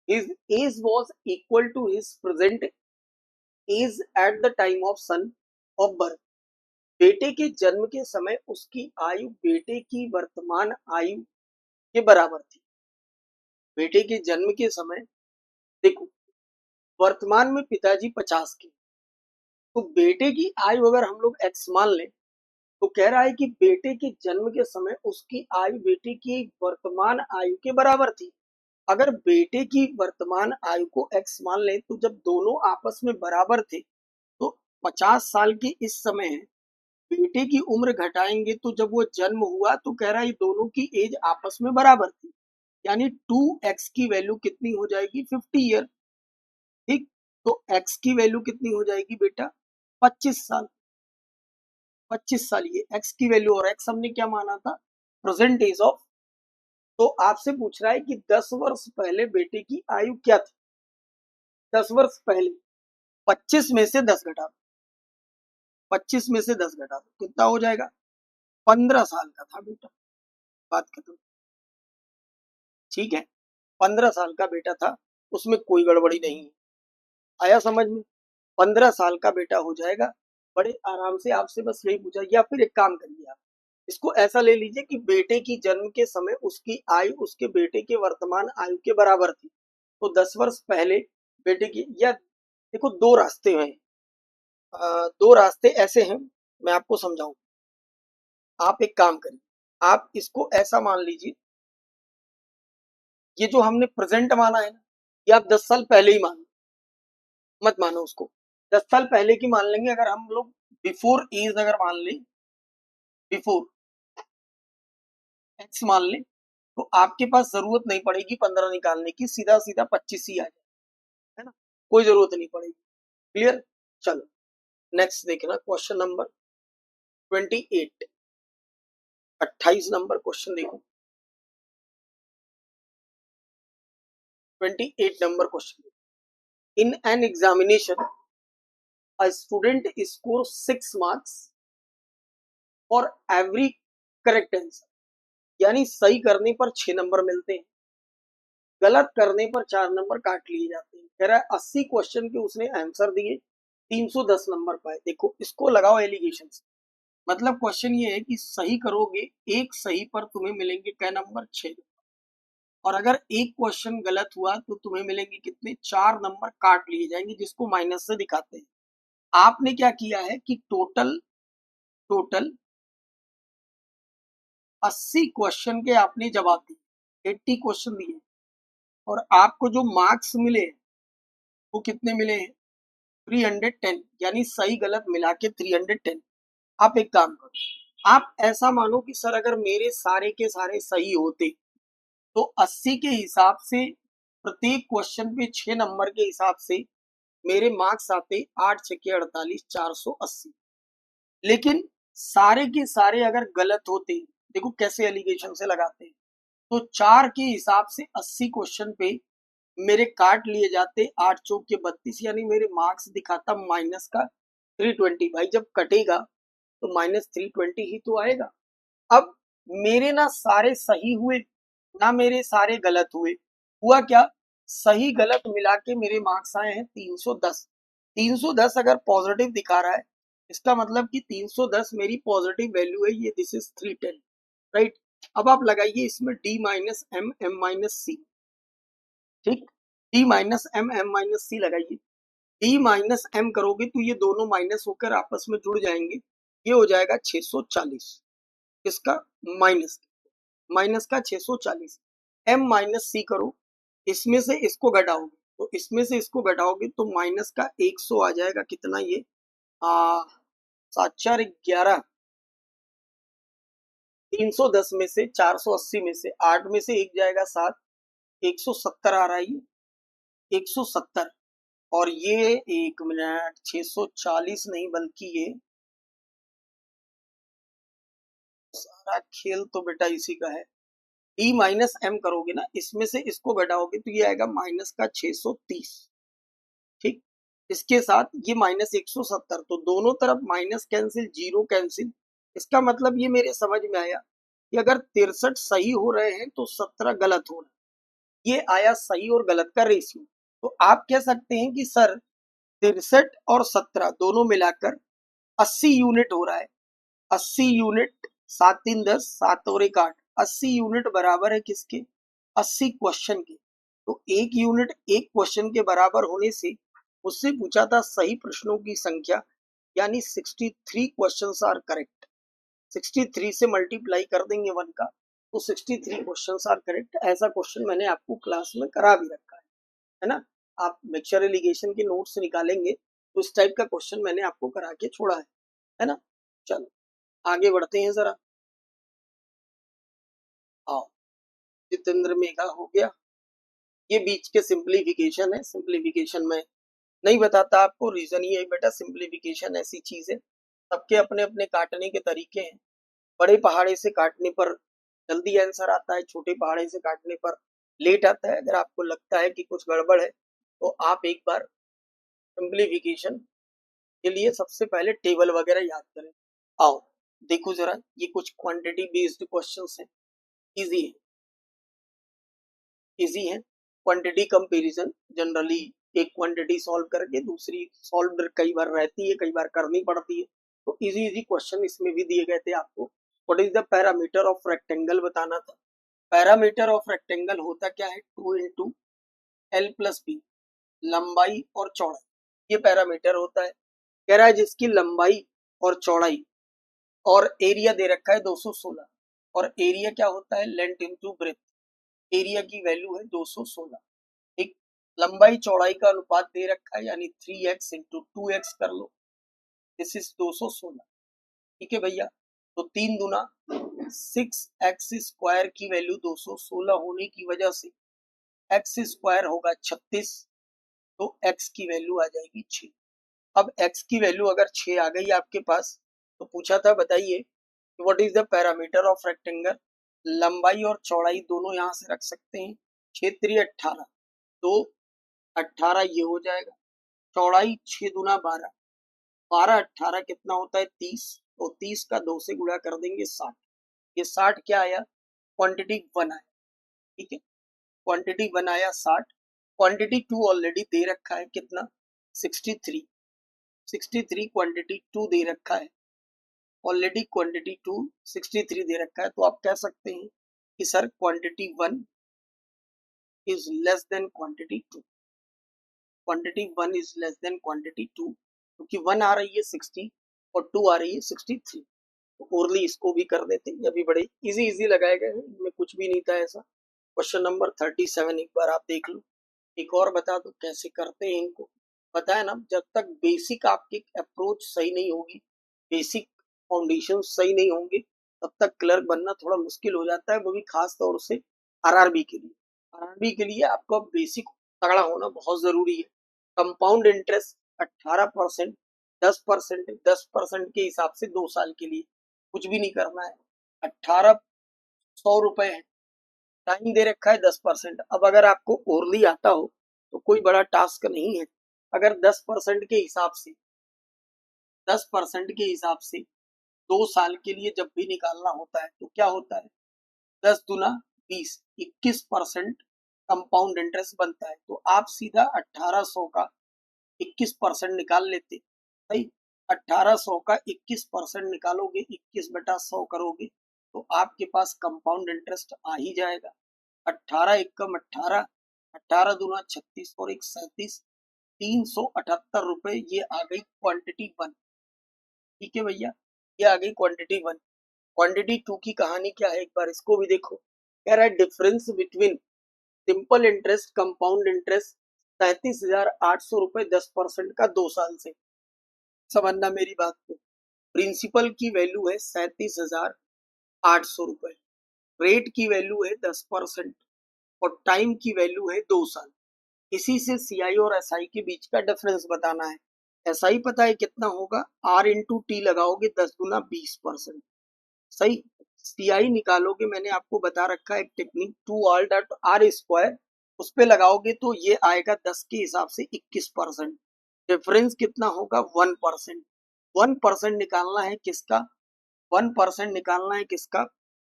his age was equal to his present age at the time of son of birth। बेटे के जन्म के समय उसकी आयु बेटे की वर्तमान आयु के बराबर थी। बेटे के जन्म के समय, देखो वर्तमान में पिताजी 50 के, तो बेटे की आयु अगर हम लोग एक्स मान लें, तो कह रहा है कि बेटे के जन्म के समय उसकी आयु बेटे की वर्तमान आयु के बराबर थी। अगर बेटे की वर्तमान आयु को एक्स मान लें, तो जब दोनों आपस में बराबर थे, तो 50 साल के इस समय है, बेटे की उम्र घटाएंगे तो जब वो जन्म हुआ तो कह रहा है दोनों की एज आपस में बराबर थी, यानी 2x की वैल्यू कितनी हो जाएगी, 50 ईयर, ठीक। तो x की वैल्यू कितनी हो जाएगी बेटा, 25 साल, 25 साल ये x की वैल्यू, और x हमने क्या माना था, प्रेजेंट एज ऑफ। तो आपसे पूछ रहा है कि 10 वर्ष पहले बेटे की आयु क्या थी, 10 वर्ष पहले, 25 में से 10 घटा दो, 25 में से 10 घटा दो कितना हो जाएगा, 15 साल का था बेटा, बात खत्म, ठीक है। 15 साल का बेटा था, उसमें कोई गड़बड़ी नहीं है, आया समझ में, 15 साल का बेटा हो जाएगा, बड़े आराम से। आपसे बस यही पूछा, या फिर एक काम करिए आप इसको ऐसा ले लीजिए कि बेटे की जन्म के समय उसकी आयु उसके बेटे के वर्तमान आयु के बराबर थी, तो 10 वर्ष पहले बेटे की, या देखो दो रास्ते हैं, दो रास्ते ऐसे हैं, मैं आपको समझाऊं। आप एक काम करिए, आप इसको ऐसा मान लीजिए, ये जो हमने प्रेजेंट माना है ना, ये आप 10 साल पहले ही मानो, मत मानो उसको, 10 साल पहले की मान लेंगे। अगर हम लोग बिफोर एज अगर मान लें, बिफोर एक्स मान लें, तो आपके पास जरूरत नहीं पड़ेगी 15 निकालने की, सीधा सीधा 25 ही आ जाए, है ना, कोई जरूरत नहीं पड़ेगी। क्लियर, चलो नेक्स्ट देखना, क्वेश्चन नंबर 28, 28 नंबर क्वेश्चन देखो, 28 number question, in an examination a student score 6 marks for every correct answer, यानी सही करने पर 6 नंबर मिलते हैं, गलत करने पर 4 नंबर काट लिए जाते हैं। कह रहा है 80 क्वेश्चन के उसने आंसर दिए, 310 नंबर पाए। देखो इसको लगाओ एलिगेशन से, मतलब क्वेश्चन ये है कि सही करोगे एक सही पर तुम्हें मिलेंगे क्या नंबर, 6। और अगर एक क्वेश्चन गलत हुआ तो तुम्हें मिलेंगे कितने, 4 नंबर काट लिए जाएंगे, जिसको माइनस से दिखाते हैं। आपने क्या किया है कि टोटल टोटल 80 क्वेश्चन के आपने जवाब दिए, 80 क्वेश्चन दिए, और आपको जो मार्क्स मिले वो कितने मिले हैं, 310, यानी सही गलत मिला के 310। आप एक काम करो, आप ऐसा मानो कि सर अगर मेरे सारे के सारे सही होते तो 80 के हिसाब से प्रत्येक क्वेश्चन पे 6 नंबर के हिसाब से मेरे मार्क्स आते 8 6 के 48, 480। लेकिन सारे के सारे अगर गलत होते, देखो कैसे एलिगेशन से लगाते हैं, तो 4 के हिसाब से 80 क्वेश्चन पे मेरे काट लिए जाते, 8 चौक के 32, यानी मेरे मार्क्स दिखाता माइनस का 320। भाई जब कटेगा तो माइनस 320 ही तो आएगा। अब मेरे ना सारे सही हुए ना मेरे सारे गलत हुए, हुआ क्या, सही गलत मिला के मेरे मार्क्स आए हैं 310। 310 अगर पॉजिटिव दिखा रहा है, इसका मतलब कि 310 मेरी पॉजिटिव वैल्यू है, ये दिस इज 310, राइट। अब आप लगाइए इसमें D minus M M minus C, ठीक, D minus M minus C लगाइए। डी माइनस एम करोगे तो ये दोनों माइनस होकर आपस में जुड़ जाएंगे, ये हो जाएगा 640, इसका माइनस माइनस का 640। एम माइनस सी करो, इसमें से इसको घटाओगे, तो इसमें से इसको घटाओगे तो माइनस का 100 आ जाएगा, कितना ये, 7 4 11, 310 में से 480 में से 8 में से एक जाएगा 7, 170 आ रहा है ये, 170। और ये 1 मिनट, 640 नहीं बल्कि ये सारा खेल तो बेटा इसी का है। डी माइनस एम करोगे ना, इसमें से इसको घटाओगे तो ये आएगा माइनस का 630, ठीक। इसके साथ ये माइनस 170, तो दोनों तरफ माइनस कैंसिल, जीरो कैंसिल। इसका मतलब ये मेरे समझ में आया कि अगर 63 सही हो रहे हैं तो 17 गलत हो रहे हैं, ये आया सही और गलत का रेशियो। तो आप कह सकते हैं कि सर 63 और 17 दोनों मिलाकर 80 यूनिट हो रहा है। 80 यूनिट, 7 3 10, 7 और 1 8, 80 यूनिट बराबर है किसके, 80 क्वेश्चन के। तो एक यूनिट एक क्वेश्चन के बराबर होने से उससे पूछा था सही प्रश्नों की संख्या, यानी 63 क्वेश्चंस आर करेक्ट। 63 से मल्टीप्लाई कर देंगे 1 का, तो 63 क्वेश्चंस आर करेक्ट। ऐसा क्वेश्चन मैंने आपको क्लास में करा भी रखा है ना। आप मिक्सचर एलिगेशन के नोट्स निकालेंगे तो इस टाइप का क्वेश्चन मैंने आपको करा के छोड़ा है ना। चलो आगे बढ़ते हैं जरा, आओ। जितेंद्र मेघा हो गया, ये बीच के सिंप्लीफिकेशन है। सिंप्लीफिकेशन में नहीं बताता आपको, रीजन ये है बेटा, सिंप्लीफिकेशन ऐसी चीज है, सबके अपने अपने काटने के तरीके हैं। बड़े पहाड़े से काटने पर जल्दी आंसर आता है, छोटे पहाड़े से काटने पर लेट आता है। अगर आपको लगता है कि कुछ गड़बड़ है तो आप एक बार सिंप्लीफिकेशन के लिए सबसे पहले टेबल वगैरह याद करें। आओ देखो जरा, ये कुछ क्वांटिटी बेस्ड क्वेश्चंस हैं, इजी है, इजी है। क्वांटिटी कंपैरिजन, जनरली एक क्वांटिटी सॉल्व करके दूसरी सॉल्व कई बार रहती है, कई बार करनी पड़ती है। तो इजी इजी क्वेश्चन इसमें भी दिए गए थे आपको। What is the parameter of rectangle बताना था। पैरामीटर ऑफ रेक्टेंगल होता क्या है, 2 इंटू एल प्लस बी, लंबाई और चौड़ाई, ये पैरामीटर होता है। कह रहा है जिसकी लंबाई और चौड़ाई और एरिया दे रखा है 216, और एरिया क्या होता है, लेंथ इंटू ब्रेथ, एरिया की वैल्यू है 216, ठीक। लंबाई चौड़ाई का अनुपात दे रखा है, यानी 3x इंटू 2x कर लो, दिस इज 216, ठीक है भैया। तो 3 दूना 6x स्क्वायर की वैल्यू 216 होने की वजह से x स्क्वायर होगा 36, तो x की वैल्यू आ जाएगी 6। अब x की वैल्यू अगर 6 आ गई आपके पास, तो पूछा था बताइए what is the parameter of rectangle. लंबाई और चौड़ाई दोनों यहां से रख सकते हैं, 6 3 18, तो 18 ये हो जाएगा, चौड़ाई 6 दूना 12, 12 18 कितना होता है 30, तो 30 का 2 से गुणा कर देंगे 60, ये 60 क्या आया, क्वांटिटी 1 आया, ठीक है। क्वांटिटी 1 आया 60, क्वांटिटी 2 ऑलरेडी दे रखा है कितना, 63, 63 क्वांटिटी 2 दे रखा है, ऑलरेडी क्वांटिटी 2 63 दे रखा है, तो आप कह सकते हैं कि sir quantity 1 is less than quantity 2, quantity 1 is less than quantity 2, क्योंकि 1 आ रही है 60 और 2 आ रही है 63। तो ओरली इसको भी कर देते हैं, ये भी बड़े इजी लगाए गए हैं, इनमें कुछ भी नहीं था ऐसा। क्वेश्चन नंबर 37 एक बार आप देख लो, एक और बता दो कैसे करते हैं इनको। पता है ना, जब तक बेसिक आपकी अप्रोच सही नहीं होगी, बेसिक फाउंडेशन सही नहीं होंगे, तब तक क्लर्क बनना थोड़ा मुश्किल हो जाता है, वो भी खास तौर से आरआरबी के लिए। आरआरबी के लिए आपका बेसिक तगड़ा होना बहुत जरूरी है। कंपाउंड इंटरेस्ट 18%, 10%, 10% के हिसाब से 2 साल के लिए कुछ भी नहीं करना है। 1800 रुपए है, टाइम दे रखा है 10%। अब अगर आपको ओरली आता हो तो कोई बड़ा टास्क नहीं है। अगर 10% के हिसाब से 10% के हिसाब से 2 साल के लिए जब भी निकालना होता है तो क्या होता है, 10 दूना 20, 21% कंपाउंड इंटरेस्ट बनता है। तो आप सीधा 1800 का 21% निकाल लेते, सही। 1800 का 21% निकालोगे, 21/100 करोगे तो आपके पास कंपाउंड इंटरेस्ट आ ही जाएगा। 18 एकम 18, 18 दूना 36 और 1 37, 378 रुपए। ये आ गई क्वांटिटी 1। ठीक है भैया, ये आ गई क्वांटिटी 1। क्वांटिटी 2 की कहानी क्या है, एक बार इसको भी देखो। कह रहा है difference between simple interest compound interest 37,800 रुपए 10% का 2 साल से। समझना मेरी बात को, प्रिंसिपल की वैल्यू है 37,800 रुपए, रेट की वैल्यू है 10% और टाइम की वैल्यू है 2 साल। इसी से सीआई और एसआई के बीच का डिफरेंस बताना है। एसआई पता है कितना होगा, आर इंटू टी लगाओगे 10 गुना 20%, सही। सीआई निकालोगे, मैंने आपको बता रखा है एक टेक्निक, 2r.r², उस पे लगाओगे तो ये आएगा 10 के हिसाब से 21%। डिफरेंस कितना होगा, 1%। 1% निकालना है किसका, 1% निकालना है किसका,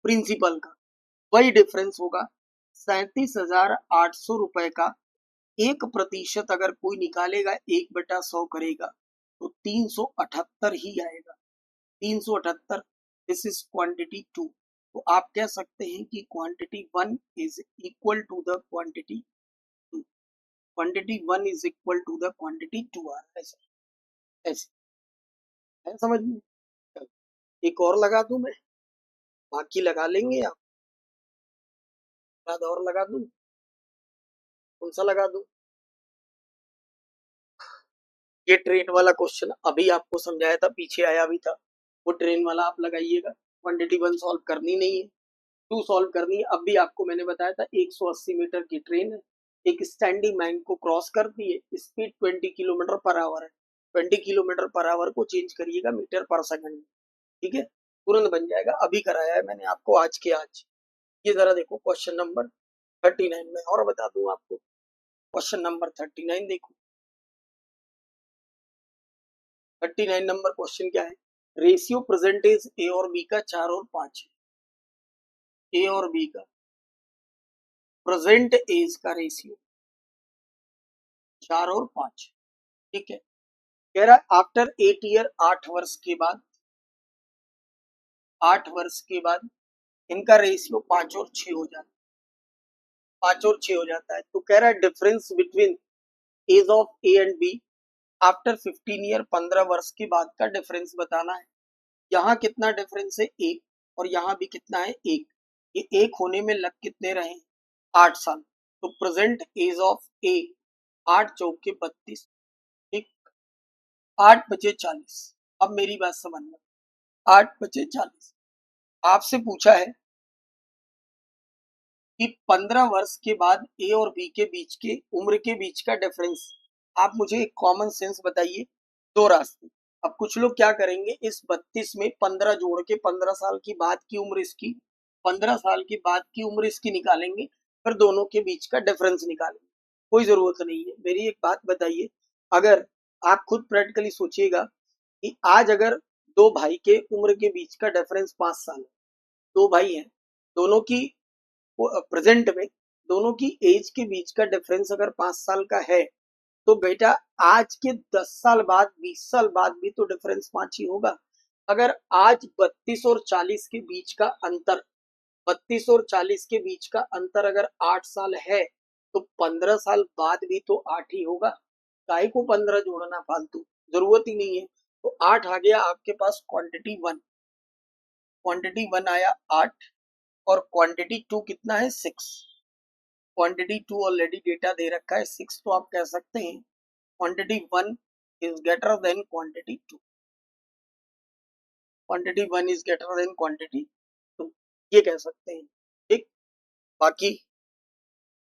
प्रिंसिपल का। वही डिफरेंस होगा 37,800 रुपए का 1% अगर कोई निकालेगा, 1/100 करेगा तो 378 ही आएगा, 378। This is quantity 2। तो आप कह सकते हैं कि quantity 1 is equal to the quantity 2, quantity 1 is equal to the quantity 2 आ रहा है। ऐसे ऐसे है समझ में। एक और लगा दूं मैं, बाकी लगा लेंगे आप, बाद और लगा दूं, कौन सा लगा दूं। ये ट्रेन वाला क्वेश्चन अभी आपको समझाया था, पीछे आया भी था, वो ट्रेन वाला आप लगाइएगा। क्वांटिटी 1 सॉल्व करनी नहीं है, 2 सॉल्व करनी है। अब भी आपको मैंने बताया था 180 मीटर की ट्रेन है, एक स्टैंडिंग लाइन को क्रॉस करती है, स्पीड 20 किलोमीटर पर आवर है। 20 किलोमीटर पर आवर को चेंज करिएगा मीटर पर सेकंड में, ठीक है, तुरंत बन जाएगा। अभी कराया है मैंने आपको आज के आज। ये जरा देखो क्वेश्चन नंबर 39 में, और बता दूं आपको, क्वेश्चन नंबर 39 देखो। 39 नंबर क्वेश्चन क्या है, रेशियो परसेंटेज ए और बी का 4 और 5 है। ए और बी का प्रेजेंट एज का रेशियो 4 और 5, ठीक है। कह रहा है आफ्टर 8 ईयर, 8 वर्ष के बाद, 8 वर्ष के बाद इनका रेशियो 5 और 6 हो जाता है, 5 और 6 हो जाता है। तो कह रहा है difference between age of A and B after 15 year, 15 वर्ष के बाद का डिफरेंस बताना है। यहाँ कितना डिफरेंस है, 1, और यहाँ भी कितना है, 1। ये 1 होने में लग कितने रहे, 8 साल। तो प्रेजेंट एज ऑफ ए 8 चौके 32, ठीक, 8 बचे 40। अब मेरी बात समझना, 8 बचे 40। आपसे पूछा है कि 15 वर्ष के बाद ए और बी के बीच के उम्र के बीच का डिफरेंस। आप मुझे एक कॉमन सेंस बताइए, 2 रास्ते। अब कुछ लोग क्या करेंगे, इस 32 में 15 जोड़ के 15 साल की बाद की उम्र इसकी, 15 साल की बाद की उम्र इसकी निकालेंगे, फिर दोनों के बीच का डिफरेंस निकालेंगे। कोई जरूरत नहीं है। मेरी एक बात बताइए, अगर आप खुद प्रैक्टिकली सोचिएगा कि आज अगर दो भाई के उम्र के बीच का डिफरेंस 5 साल है, दो भाई हैं, दोनों की प्रेजेंट में दोनों की एज के बीच का डिफरेंस अगर 5 साल का है, तो बेटा आज के 10 साल बाद 20 साल बाद भी तो डिफरेंस 5 ही होगा। अगर आज 32 और 40 के बीच का अंतर 32 और 40 के बीच का अंतर अगर 8 साल है तो 15 साल बाद भी तो 8 ही होगा। काहे को 15 जोड़ना फालतू, जरूरत ही नहीं है। तो 8 आ गया आपके पास क्वांटिटी 1, क्वांटिटी 1 आया 8 और क्वांटिटी 2 कितना है 6। क्वांटिटी 2 ऑलरेडी डेटा दे रखा है 6, तो आप कह सकते हैं quantity 1 is greater than quantity 2, quantity 1 is greater than quantity 2, ये कह सकते हैं। ठीक, बाकी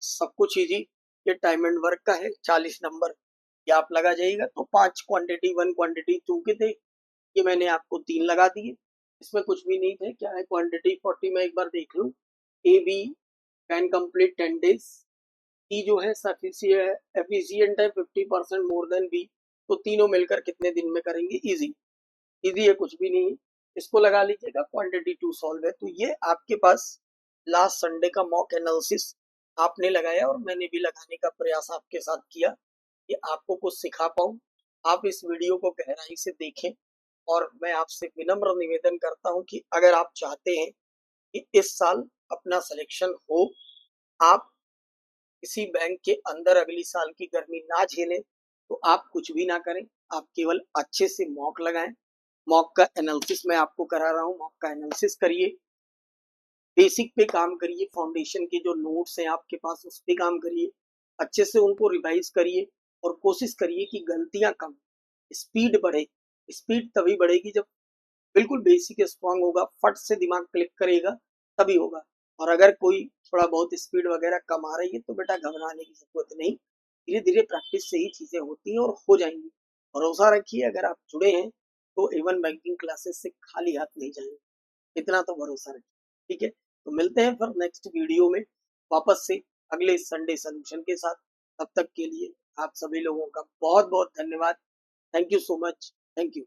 सब कुछ इजी। ये टाइम एंड वर्क का है, 40 नंबर ये आप लगा जाइएगा। तो 5 क्वांटिटी 1 क्वांटिटी 2 के थे, ये मैंने आपको 3 लगा दिए। इसमें कुछ भी नहीं थे। क्या है क्वांटिटी 40 में एक बार देख लूं, A B can complete 10 days, C जो है एफिशिएंट है 50% मोर देन बी, तो तीनों मिलकर कितने दिन में करेंगे, इजी। इजी है, कुछ भी नहीं है। इसको लगा लीजिएगा, क्वांटिटी 2 सॉल्व है। तो ये आपके पास लास्ट संडे का मॉक एनालिसिस आपने लगाया और मैंने भी लगाने का प्रयास आपके साथ किया कि आपको कुछ सिखा पाऊं। आप इस वीडियो को गहराई से देखें और मैं आपसे विनम्र निवेदन करता हूं कि अगर आप चाहते हैं कि इस साल अपना सिलेक्शन हो, आप किसी बैंक के अंदर अगली साल की गर्मी ना झेलें, तो आप कुछ भी ना करें, आप केवल अच्छे से मॉक लगाएं। मॉक का एनालिसिस मैं आपको करा रहा हूं, मॉक का एनालिसिस करिए, बेसिक पे काम करिए, फाउंडेशन के जो नोट्स हैं आपके पास उस पे काम करिए, अच्छे से उनको रिवाइज करिए और कोशिश करिए कि गलतियां कम, स्पीड बढ़े। स्पीड तभी बढ़ेगी जब बिल्कुल बेसिक स्ट्रांग होगा, फट से दिमाग क्लिक करेगा, तभी होगा। और अगर कोई थोड़ा बहुत स्पीड वगैरह कम आ रही है तो बेटा घबराने की जरूरत नहीं, धीरे धीरे प्रैक्टिस से ही चीजें होती हैं और हो जाएंगी। भरोसा रखिए, अगर आप जुड़े हैं तो इवन बैंकिंग क्लासेस से खाली हाथ नहीं जाएंगे, इतना तो भरोसा रखिए। ठीक है, तो मिलते हैं फिर नेक्स्ट वीडियो में वापस से अगले संडे सोल्यूशन के साथ। तब तक के लिए आप सभी लोगों का बहुत बहुत धन्यवाद। Thank you so much, thank you.